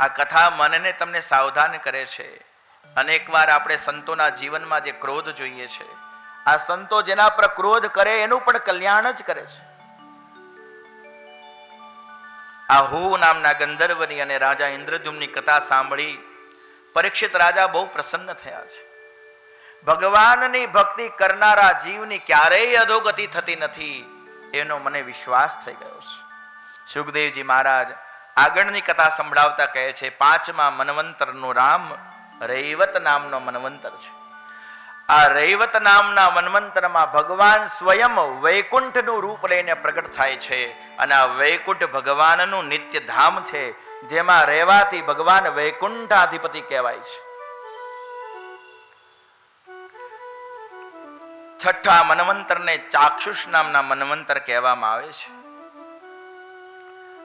આ કથા મનને તમને સાવધાન કરે છે. અનેક વાર આપણે સંતોના જીવનમાં જે ક્રોધ જોઈએ છે, આ સંતો જેના પર ક્રોધ કરે એનું પણ કલ્યાણ જ કરે છે. આ હુ નામના ગંધર્વની અને રાજા ઇન્દ્રદ્યુમ્નની કથા સાંભળી પરીક્ષિત રાજા બહુ પ્રસન્ન થયા છે. ભગવાનની ભક્તિ કરનારા જીવની ક્યારેય અધોગતિ થતી નથી એનો મને વિશ્વાસ થઈ ગયો છે. સુખદેવજી મહારાજ આગળની કથા સંભળાવતા કહે છે, 5મા મન્વંતરનું રામ રૈવત નામનો મન્વંતર છે. આ રૈવત નામના મન્વંતરમાં ભગવાન સ્વયં વૈકુંઠનું રૂપ લઈને પ્રગટ થાય છે અને આ વૈકુંઠ ભગવાનનું નિત્ય ધામ છે, જેમાં રહેવાથી ભગવાન વૈકુંઠાધિપતિ કહેવાય છે. 6ઠા મન્વંતરને ચાક્ષુષ નામના મન્વંતર કહેવામાં આવે છે.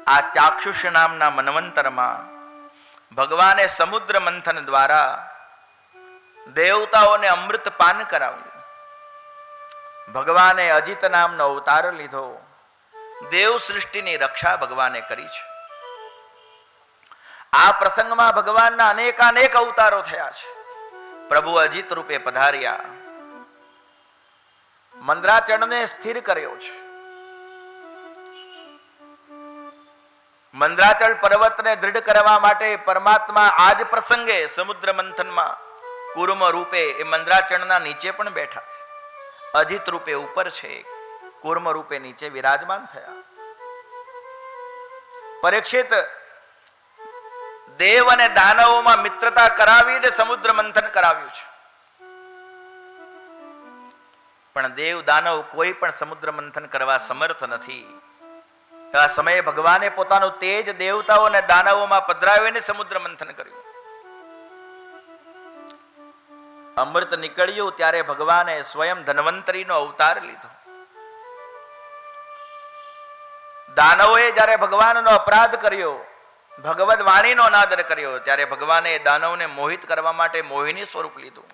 આ ચાક્ષુષ નામના મન્વંતરમાં ભગવાને સમુદ્ર મંથન દ્વારા દેવતાઓને અમૃત પાન કરાવ્યું. ભગવાને અજિત નામનો અવતાર લીધો. દેવ સૃષ્ટિની રક્ષા ભગવાને કરી છે. આ પ્રસંગમાં ભગવાનના અનેકાનેક અવતારો થયા છે. પ્રભુ અજિત રૂપે પધાર્યા, મંદરાચળને સ્થિર કર્યો છે. મંદરાચળ પર્વતને દૃઢ કરવા માટે પરમાત્મા આજ પ્રસંગે સમુદ્ર મંથનમાં કુર્મ રૂપે એ મંદરાચળના નીચે પણ બેઠા છે. અજિત રૂપે ઉપર છે, કુર્મ રૂપે નીચે વિરાજમાન થયા. પરીક્ષિત દેવ અને દાનવોમાં મિત્રતા કરાવીને સમુદ્ર મંથન કરાવ્યું છે. પણ દેવ દાનવ કોઈ પણ સમુદ્ર મંથન કરવા સમર્થ નથી. આ સમયે ભગવાને પોતાનું તેજ દેવતાઓ અને દાનવોમાં પધરાવીને સમુદ્ર મંથન કર્યું. અમૃત નીકળ્યું ત્યારે ભગવાને સ્વયં ધન્વંતરીનો અવતાર લીધો. દાનવોએ જ્યારે ભગવાનનો અપરાધ કર્યો, ભગવદ વાણીનો અનાદર કર્યો, ત્યારે ભગવાને દાનવને મોહિત કરવા માટે મોહિની સ્વરૂપ લીધું.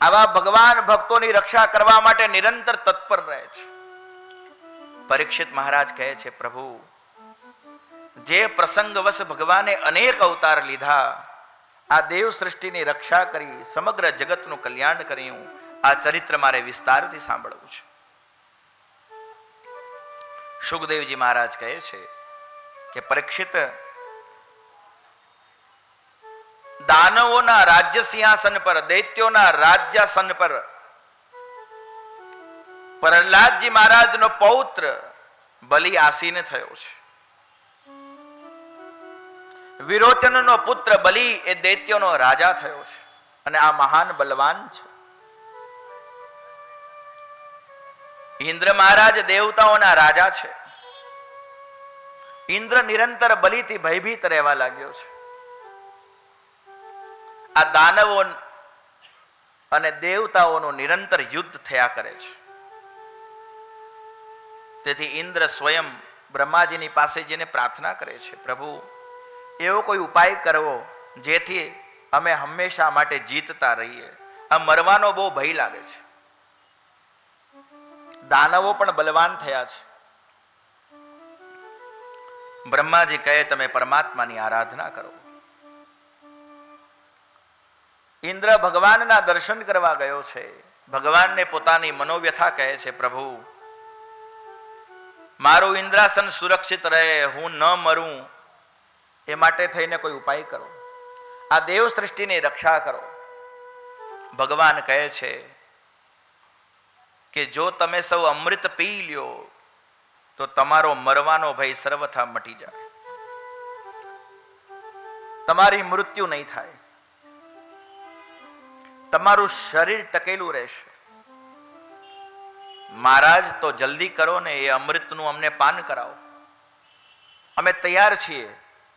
આવા ભગવાન ભક્તોની રક્ષા કરવા માટે નિરંતર તત્પર રહે છે. પરીક્ષિત મહારાજ કહે છે, પ્રભુ જે પ્રસંગવશ ભગવાને અનેક અવતાર લીધા, આ દેવ સૃષ્ટિની રક્ષા કરી, સમગ્ર જગતનું કલ્યાણ કર્યું, આ ચરિત્ર મારે વિસ્તારથી સાંભળવું છે. સુખદેવજી મહારાજ કહે છે કે પરીક્ષિત, દાનવોના રાજ્ય સિંહાસન પર, દૈત્યોના રાજ્યાસન પર પ્રહલાદજી મહારાજનો પૌત્ર બલિ આસીન થયો છે. વિરોચનનો પુત્ર બલિ એ દૈત્યોનો રાજા થયો છે અને આ મહાન બલવાન છે. ઇન્દ્ર મહારાજ દેવતાઓના રાજા છે. ઇન્દ્ર નિરંતર બલિથી ભયભીત રહેવા લાગ્યો છે. આ દાનવો અને દેવતાઓનું નિરંતર યુદ્ધ થયા કરે છે. તેથી ઇન્દ્ર સ્વયં બ્રહ્માજીની પાસે જઈને પ્રાર્થના કરે છે, પ્રભુ એવો કોઈ ઉપાય કરવો જેથી અમે હંમેશા માટે જીતતા રહીએ. આ મરવાનો બહુ ભય લાગે છે. દાનવો પણ બલવાન થયા છે. બ્રહ્માજી કહે, તમે પરમાત્માની આરાધના કરો. ઇન્દ્ર ભગવાનના દર્શન કરવા ગયો છે. ભગવાનને પોતાની મનોવ્યથા કહે છે, પ્રભુ મારું ઇન્દ્રાસન સુરક્ષિત રહે, હું ન મરું, એ માટે થઈને કોઈ ઉપાય કરો. આ દેવ સૃષ્ટિની રક્ષા કરો. ભગવાન કહે છે કે જો તમે સૌ અમૃત પી લ્યો તો તમારો મરવાનો ભય સર્વથા મટી જાય, તમારી મૃત્યુ નહીં થાય, તમારું શરીર ટકેલું રહેશે. મહારાજ તો જલ્દી કરો ને, એ અમૃતનું અમને પાન કરાવો, અમે તૈયાર છીએ.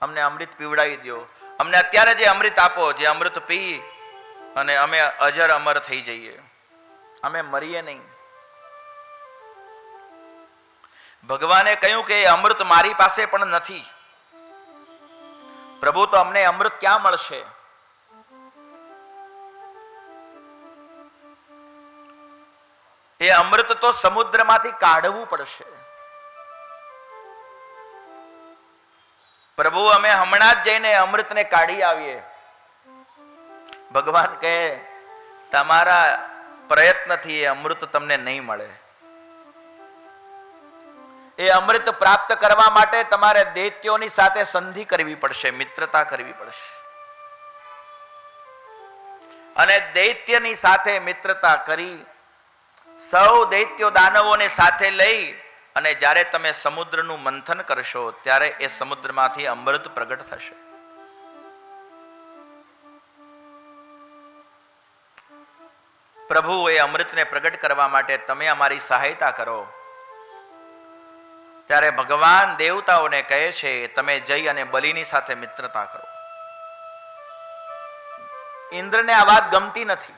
અમને અમૃત પીવડાવી દો, અમને અત્યારે જે અમૃત આપો, જે અમૃત પી અને અમે અજર અમર થઈ જઈએ, અમે મરીએ નહીં. ભગવાને કહ્યું કે એ અમૃત મારી પાસે પણ નથી. પ્રભુ, તો અમને અમૃત ક્યાં મળશે? એ અમૃત તો સમુદ્રમાંથી કાઢવું પડશે. પ્રભુ, અમે હમણાં જ જઈને અમૃતને કાઢી આવીએ. ભગવાન કહે, તમારા પ્રયત્નથી એ અમૃત તમને નહીં મળે. એ અમૃત પ્રાપ્ત કરવા માટે તમારે દૈત્યોની સાથે સંધિ કરવી પડશે, મિત્રતા કરવી પડશે. અને દૈત્યની સાથે મિત્રતા કરી, સૌ દૈત્યો દાનવોને સાથે લઈ અને જ્યારે તમે સમુદ્રનું મંથન કરશો ત્યારે એ સમુદ્રમાંથી અમૃત પ્રગટ થશે. પ્રભુ, એ અમૃતને પ્રગટ કરવા માટે તમે અમારી સહાયતા કરો. ત્યારે ભગવાન દેવતાઓને કહે છે, તમે જઈ અને બલિની સાથે મિત્રતા કરો. ઇન્દ્રને આ વાત ગમતી નથી.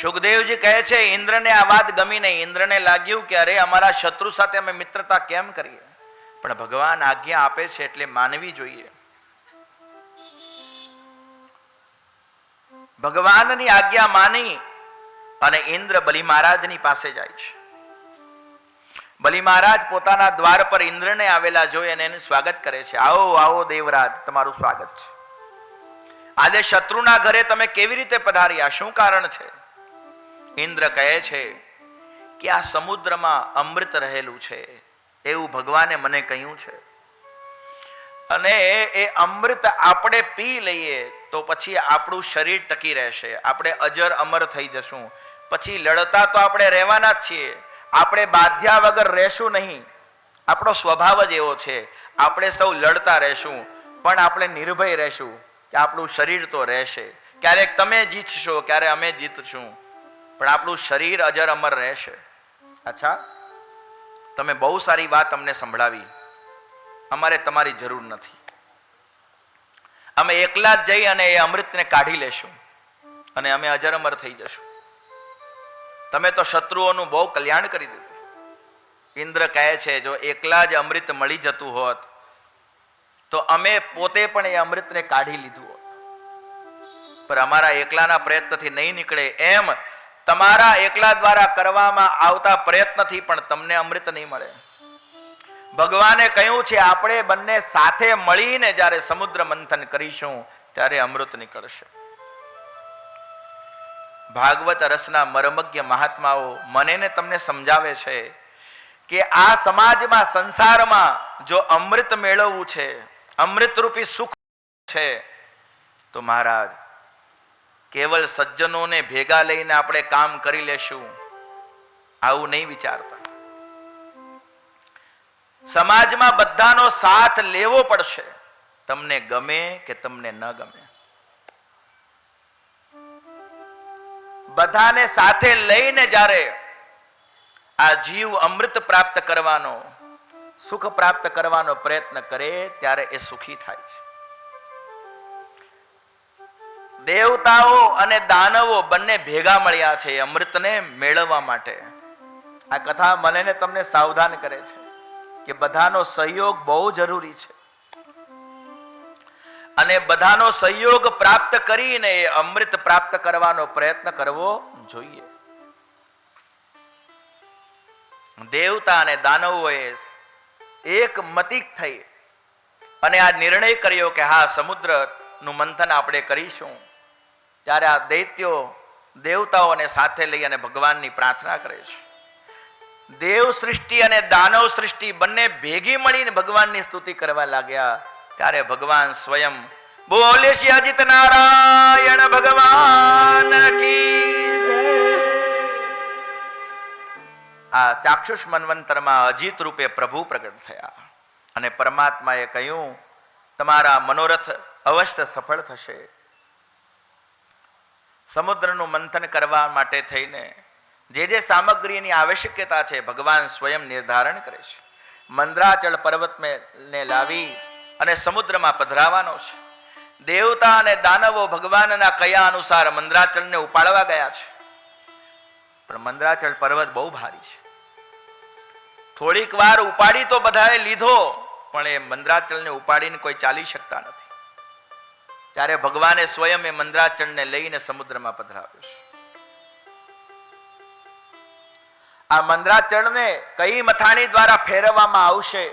સુખદેવજી કહે છે, ઇન્દ્રને આ વાત ગમી નહીં. ઇન્દ્રને લાગ્યું કે અરે, અમારા શત્રુ સાથે અમે મિત્રતા કેમ કરીએ? પણ ભગવાન આજ્ઞા આપે છે એટલે માનવી જોઈએ. ભગવાનની આજ્ઞા માની અને ઇન્દ્ર બલિ મહારાજની પાસે જાય છે. બલિ મહારાજ પોતાના દ્વાર પર ઇન્દ્રને આવેલા જોઈ અને એનું સ્વાગત કરે છે. આવો આવો દેવરાજ, તમારું સ્વાગત છે. આજે શત્રુના ઘરે તમે કેવી રીતે પધાર્યા? શું કારણ છે? ઇન્દ્ર કહે છે કે આ સમુદ્રમાં અમૃત રહેલું છે એવું ભગવાને મને કહ્યું છે, અને એ અમૃત આપણે પી લઈએ તો પછી આપણું શરીર ટકી રહેશે, આપણે અજર અમર થઈ જશું. પછી લડતા તો આપણે રહેવાના જ છીએ, આપણે બાધ્યા વગર રહેશું નહીં. આપણો સ્વભાવ જ એવો છે, આપણે સૌ લડતા રહેશું, પણ આપણે નિર્ભય રહેશું કે આપણું શરીર તો રહેશે. ક્યારેક તમે જીતશો, ક્યારે અમે જીતશું, પણ આપણું શરીર અજર અમર રહેશે. અચ્છા, તમે બહુ સારી વાત અમને સંભળાવી, અમારે તમારી જરૂર નથી. અમે એકલા જ જઈ અને એ અમૃતને કાઢી લેશું અને અમે અજર અમર થઈ જશું. તમે તો શત્રુઓનું બહુ કલ્યાણ કરી દીધું. ઇન્દ્ર કહે છે, જો એકલા જ અમૃત મળી જતું હોત તો અમે પોતે પણ એ અમૃતને કાઢી લીધું હોત, પણ અમારા એકલાના પ્રયત્નથી નહીં નીકળે. એમ તમારા એકલા દ્વારા કરવામાં આવતા પ્રયત્નથી પણ તમને અમૃત નહીં મળે. ભગવાને કહ્યું છે, આપણે બંને સાથે મળીને જ્યારે સમુદ્ર મંથન કરીશું ત્યારે અમૃત નીકળશે. ભાગવત રસના મર્મજ્ઞ મહાત્માઓ મને ને તમને સમજાવે છે કે આ સમાજમાં, સંસારમાં જો અમૃત મેળવવું છે, અમૃતરૂપી સુખ છે, તો મહારાજ કેવલ સજ્જનોને ભેગા લઈને આપણે કામ કરી લેશું આવું નહીં વિચારતા. સમાજમાં બધાનો સાથ લેવો પડશે, તમને ગમે કે તમને ન ગમે. બધાને સાથે લઈને જ્યારે આ જીવ અમૃત પ્રાપ્ત કરવાનો, સુખ પ્રાપ્ત કરવાનો પ્રયત્ન કરે ત્યારે એ સુખી થાય છે. દેવતાઓ અને દાનવો બંને ભેગા મળ્યા છે અમૃતને મેળવવા માટે. આ કથા મને ને તમને સાવધાન કરે છે કે બધાનો સહયોગ બહુ જરૂરી છે, અને બધાનો સહયોગ પ્રાપ્ત કરીને અમૃત પ્રાપ્ત કરવાનો પ્રયત્ન કરવો જોઈએ. દેવતા અને દાનવોએ એક મતિક થઈ અને આ નિર્ણય કર્યો કે હા, સમુદ્રનું મંથન આપણે કરીશું. ત્યારે આ દૈત્યો દેવતાઓને સાથે લઈ અને ભગવાનની પ્રાર્થના કરે છે. દેવ સૃષ્ટિ અને દાનવ સૃષ્ટિ બંને ભેગી મળીને ભગવાનની સ્તુતિ કરવા લાગ્યા. ત્યારે ભગવાન સ્વયં બોલે શ્રી અજીત નારાયણ ભગવાન કી જય. આ ચાક્ષુષ મન્વંતરમાં અજીત રૂપે પ્રભુ પ્રગટ થયા અને પરમાત્માએ કહ્યું, તમારા મનોરથ અવશ્ય સફળ થશે. સમુદ્રનું મંથન કરવા માટે થઈને જે સામગ્રીની આવશ્યકતા છે ભગવાન સ્વયં નિર્ધારણ કરે છે. મંદ્રાચળ પર્વતને લાવી અને સમુદ્રમાં પધરાવાનો છે. દેવતા અને દાનવો ભગવાનના કયા અનુસાર મંદરાચલને ઉપાડવા ગયા છે, પણ મંદરાચલ પર્વત બહુ ભારી છે. થોડીક વાર ઉપાડી તો બધાએ લીધો, પણ એ મંદરાચલને ઉપાડીને કોઈ ચાલી શકતા નથી. ત્યારે ભગવાને સ્વયં એ મંદરાચલને લઈને સમુદ્રમાં પધરાવ્યો છે. આ મંદરાચલને કઈ મથાણી દ્વારા ફેરવવામાં આવશે,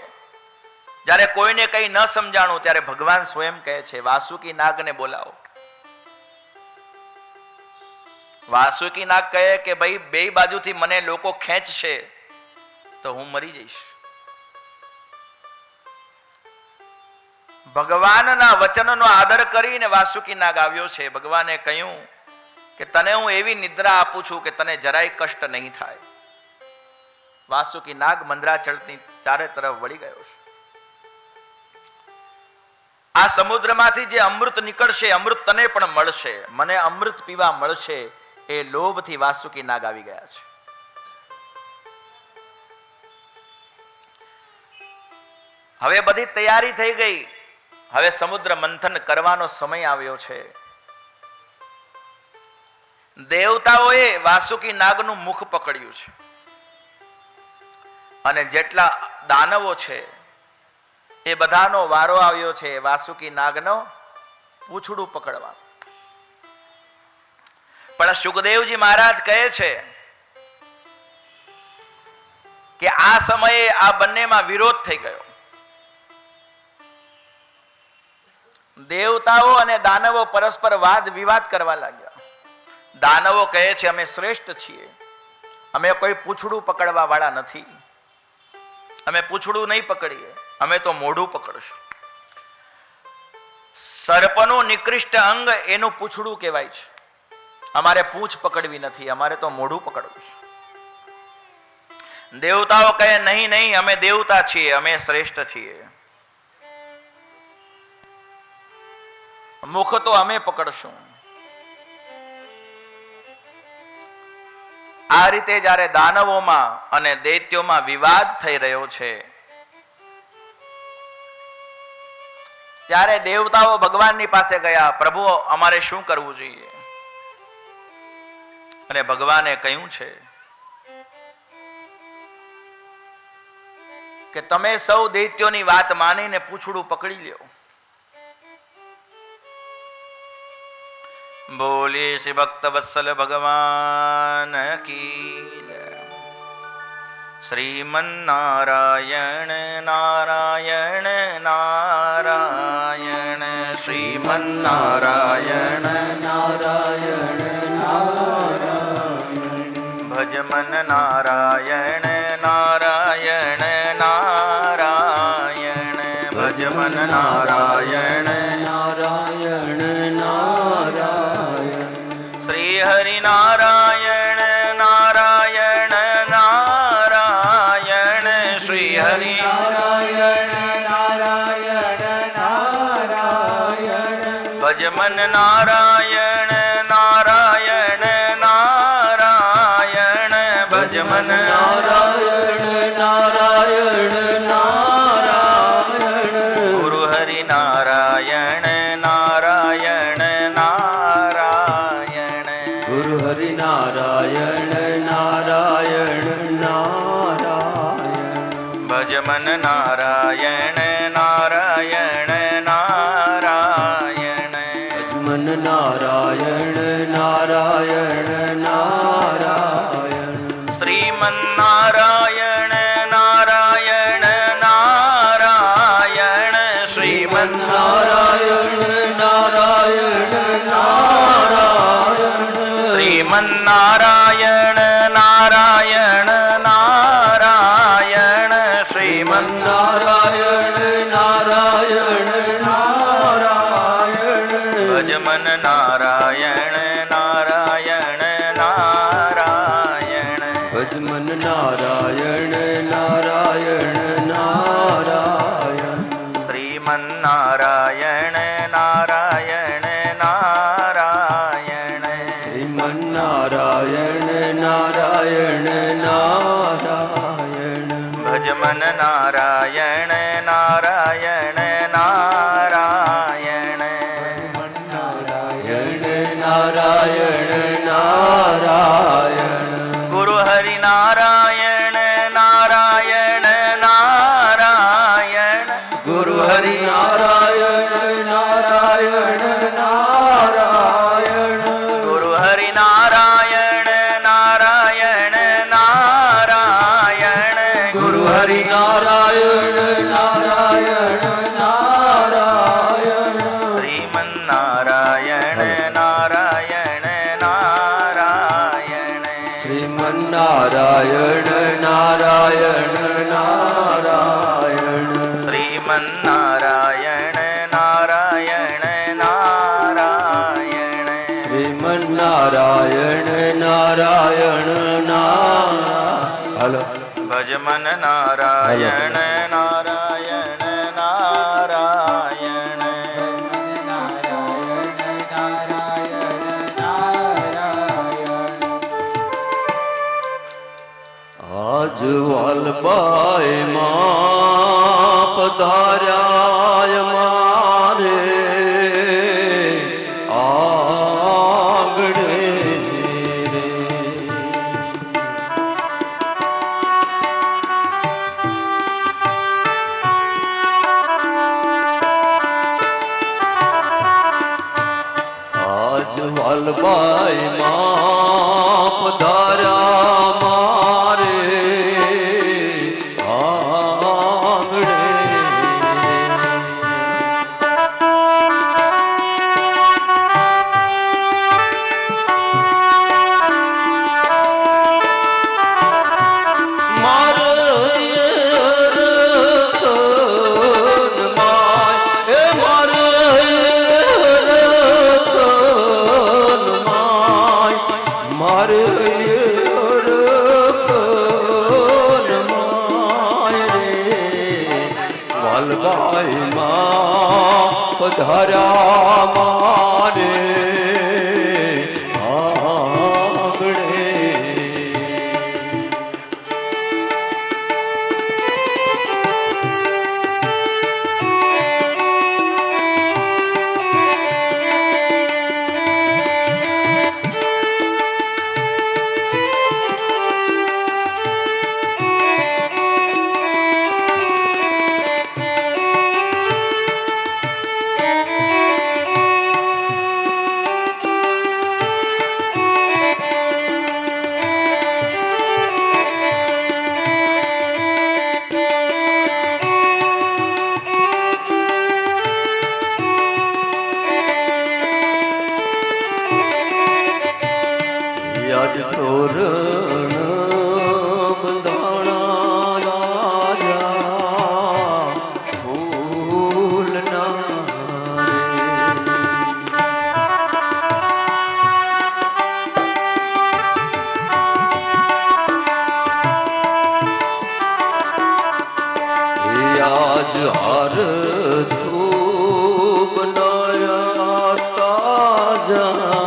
જ્યારે કોઈને કઈ ન સમજાણું ત્યારે ભગવાન સ્વયં કહે છે વાસુકી નાગને બોલાવો. વાસુકી નાગ કહે કે ભાઈ બે બાજુથી મને લોકો ખેંચશે તો હું મરી જઈશ. ભગવાનના વચનનો આદર કરીને વાસુકી નાગ આવ્યો છે. ભગવાને કહ્યું કે તને હું એવી નિદ્રા આપું છું કે તને જરાય કષ્ટ નહીં થાય. વાસુકી નાગ મંદરાચળની ચારે તરફ વળી ગયો છે. આ સમુદ્રમાંથી જે અમૃત નીકળશે, અમૃત તને પણ મળશે, મને અમૃત પીવા મળશે, એ લોભથી વાસુકી નાગ આવી ગયા છે. હવે બધી તૈયારી થઈ ગઈ. હવે સમુદ્ર મંથન કરવાનો સમય આવ્યો છે. દેવતાઓએ વાસુકી નાગનું મુખ પકડ્યું છે અને જેટલા દાનવો છે એ બધાનો વારો આવ્યો છે વાસુકી નાગનો પૂંછડું પકડવા. પણ સુખદેવજી મહારાજ કહે છે કે આ સમયે આ બંનેમાં વિરોધ થઈ ગયો. દેવતાઓ અને દાનવો પરસ્પર વાદ વિવાદ કરવા લાગ્યા. દાનવો કહે છે અમે શ્રેષ્ઠ છીએ, અમે કોઈ પૂંછડું પકડવા વાળા નથી, અમે પૂંછડું નહીં પકડીએ, અમે તો મોઢું પકડશું. સર્પનું નિકૃષ્ટ અંગ એનું પૂંછડું કહેવાય છે. અમારે પૂંછ પકડવી નથી, અમારે તો મોઢું પકડવું છે. દેવતાઓ કહે નહીં નહીં, અમે દેવતા છીએ, અમે શ્રેષ્ઠ છીએ, મુખ તો અમે પકડશું. આ રીતે જ્યારે દાનવોમાં અને દૈત્યોમાં વિવાદ થઈ રહ્યો છે ત્યારે દેવતાઓ ભગવાનની પાસે ગયા, પ્રભુ અમારે શું કરવું જોઈએ? અને ભગવાને કહ્યું છે કે તમે સૌ દૈત્યોની વાત માનીને પૂંછડું પકડી લ્યો. બોલી શ્રી ભક્ત વત્સલ ભગવાન કી જય. શ્રીમન્નારાયણ નારાયણ નારાયણ, શ્રીમન્નારાયણ નારાયણ નારાયણ, ભજમન નારાયણ નારાયણ નારાયણ, ભજમન નારાયણ નારાયણ નારાયણ, શ્રી હરિ નારાયણ નારાયણ નારાયણ, શ્રી હરિ નારાયણ નારાયણ નારાયણ, ભજમન નારાયણ નારાયણ નારાયણ, ભજમન નારાયણ નારાયણ નારાયણ, ગુરુ હરિ નારાયણ નારાયણ નારાયણ, ગુરુ હરિ નારાયણ નારાયણ નારાયણ, ભજમન નારાયણ નારાયણ નારાયણ, મન નારાયણ નારાયણ નારાયણ, શ્રીમન્નારાયણ નારાયણ નારાયણ, નારાયણ નારાયણ નારાયણ, શ્રીમન્નારાયણ નારાયણ નારાયણ, નારાયણ નારાયણ નારાયણ, ભજમન નારાયણ નારાયણ નારાયણ, ભજમન નારાયણ નારાયણ નારાયણ, શ્રીમન્નારાયણ નારાયણ નારાયણ, શ્રીમન્નારાયણ નારાયણ નારાયણ, ભજમન નારાયણ નારાયણ નારાયણ, નારાયણ નારાયણ ગુરુ હરિ નારાયણ નારાયણ નારાયણ ગુરુ હરિ નારાયણ નારાયણ નારાયણ ગુરુ હરિ નારાયણ નારાયણ નારાયણ ગુરુ હરિ નારાયણ નારાયણ નારાયણ શ્રીમન નારાયણ નારાયણ નારાયણ શ્રીમન નારાયણ નારાયણ નારાયણ શ્રીમન નારાયણ નારાયણ નારાયણ શ્રીમન નારાયણ નારાયણ નારાયણ હલો ભજમન નારાયણ નારાયણ નારાયણ આજ વાલબાઈ માં પધાર્યા મારે આંગણે રે આજ વાલબાઈ માં પધાર્યા મારે આંગણે વાલબાઈ માં પધાર્યા મારે આંગણે આજ તોરણ બંધાણા રાજા ફૂલના રે આજ હાર ધૂપ નયા તાજા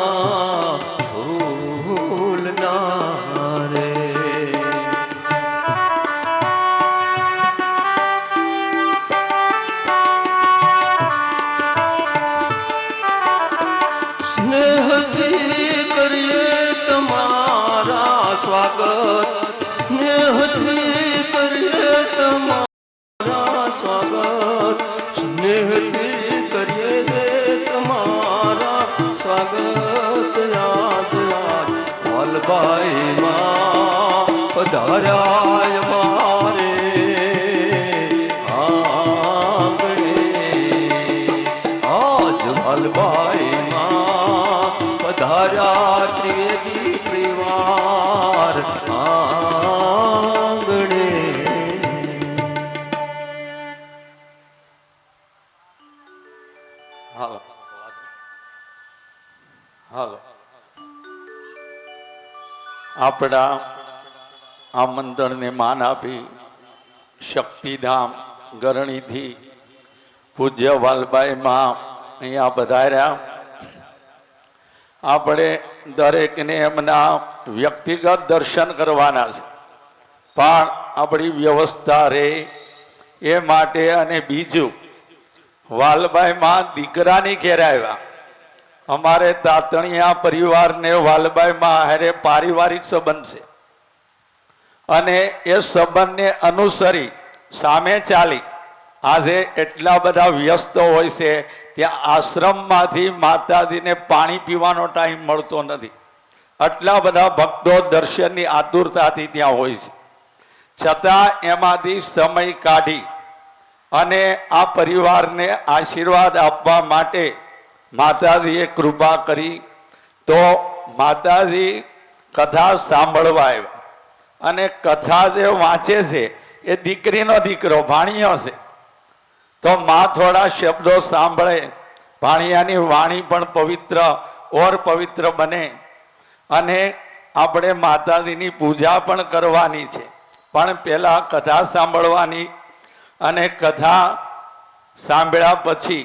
સ્વાગત સ્નેહથી કરીએ તમારા સ્વાગત સ્નેહથી કરીએ દે તમારા સ્વાગત યાદ યાદ વાલબાઈ માં પધાર્યા મારે આંગણે આજ વાલબાઈ માં પધાર્યા ત્રિવેદી પરિવાર આંગણે હાલો હાલો આપણા આમંત્રણને માન આપી શક્તિધામ ગરણીથી પૂજ્ય વાલબાઈ માં અહીંયા પધાર્યા. આપણે દરેકને એમના વ્યક્તિગત દર્શન કરવાના છે, પણ આપણી વ્યવસ્થા રહે એ માટે. અને બીજું, વાલબાઈ માં દીકરાની ઘેર આવ્યા અમારે તાતણિયા પરિવારને વાલબાઈમાં હારે પારિવારિક સંબંધ છે અને એ સંબંધને અનુસરી સામે ચાલી આજે એટલા બધા વ્યસ્ત હોય છે ત્યાં આશ્રમમાંથી માતાજીને પાણી પીવાનો ટાઈમ મળતો નથી. આટલા બધા ભક્તો દર્શનની આતુરતાથી ત્યાં હોય છે, છતાં એમાંથી સમય કાઢી અને આ પરિવારને આશીર્વાદ આપવા માટે માતાજીએ કૃપા કરી. તો માતાજી કથા સાંભળવા આવ્યા અને કથા જે વાંચે છે એ દીકરીનો દીકરો ભાણિયો છે. તો માં થોડા શબ્દો સાંભળે, ભાણિયાની વાણી પણ પવિત્ર ઓર પવિત્ર બને અને આપણે માતાજીની પૂજા પણ કરવાની છે. પણ પહેલા કથા સાંભળવાની અને કથા સાંભળ્યા પછી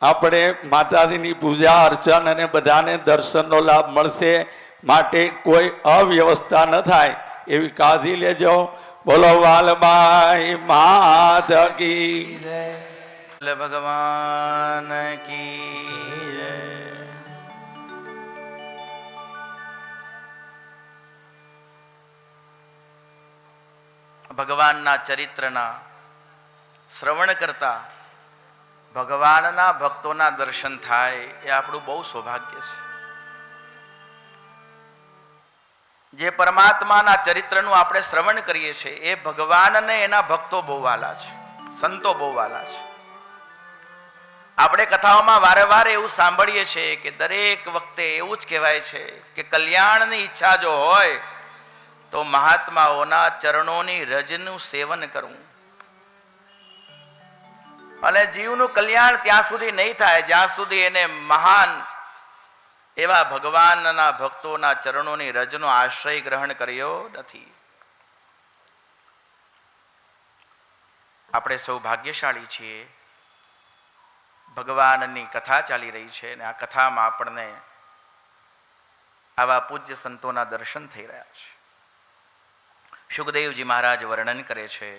આપણે માતાજીની પૂજા અર્ચન અને બધાને દર્શનનો લાભ મળશે. માટે કોઈ અવ્યવસ્થા ન થાય એવી કાળજી લેજો. બોલો વાલબાઈ માત કી જય. ભગવાન કી જય. ભગવાનના ચરિત્રના શ્રવણ કરતા ભગવાનના ભક્તોના દર્શન થાય એ આપણું બહુ સૌભાગ્ય છે. જે પરમાત્માના ચરિત્રનું આપણે શ્રવણ કરીએ છીએ એ ભગવાનને એના ભક્તો બહુ વાલા છે, સંતો બહુ વાલા છે. આપણે કથાઓમાં વારંવાર એવું સાંભળીએ છીએ કે દરેક વખતે એવું જ કહેવાય છે કે કલ્યાણની ઈચ્છા જો હોય તો મહાત્માઓના ચરણોની રજનું સેવન કરવું. અને જીવનું કલ્યાણ ત્યાં સુધી નહીં થાય જ્યાં સુધી એને મહાન એવા ભગવાનના ભક્તોના ચરણોની રજનો આશ્રય ગ્રહણ કર્યો નથી. આપણે સૌ ભાગ્યશાળી છીએ. ભગવાનની કથા ચાલી રહી છે અને આ કથામાં આપણને આવા પૂજ્ય સંતોના દર્શન થઈ રહ્યા છે. સુખદેવજી મહારાજ વર્ણન કરે છે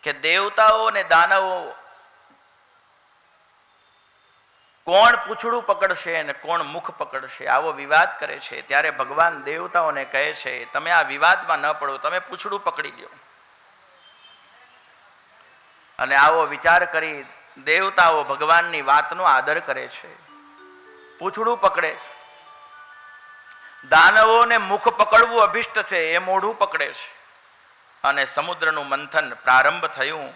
કે દેવતાઓ અને દાનવો કોણ પૂંછડું પકડશે અને કોણ મુખ પકડશે આવો વિવાદ કરે છે. ત્યારે ભગવાન દેવતાઓને કહે છે તમે આ વિવાદમાં ન પડો, તમે પૂંછડું પકડી લ્યો. અને આવો વિચાર કરી દેવતાઓ ભગવાનની વાતનો આદર કરે છે, પૂંછડું પકડે છે. દાનવોને મુખ પકડવું અભિષ્ટ છે, એ મોઢું પકડે છે. અને સમુદ્રનું મંથન પ્રારંભ થયું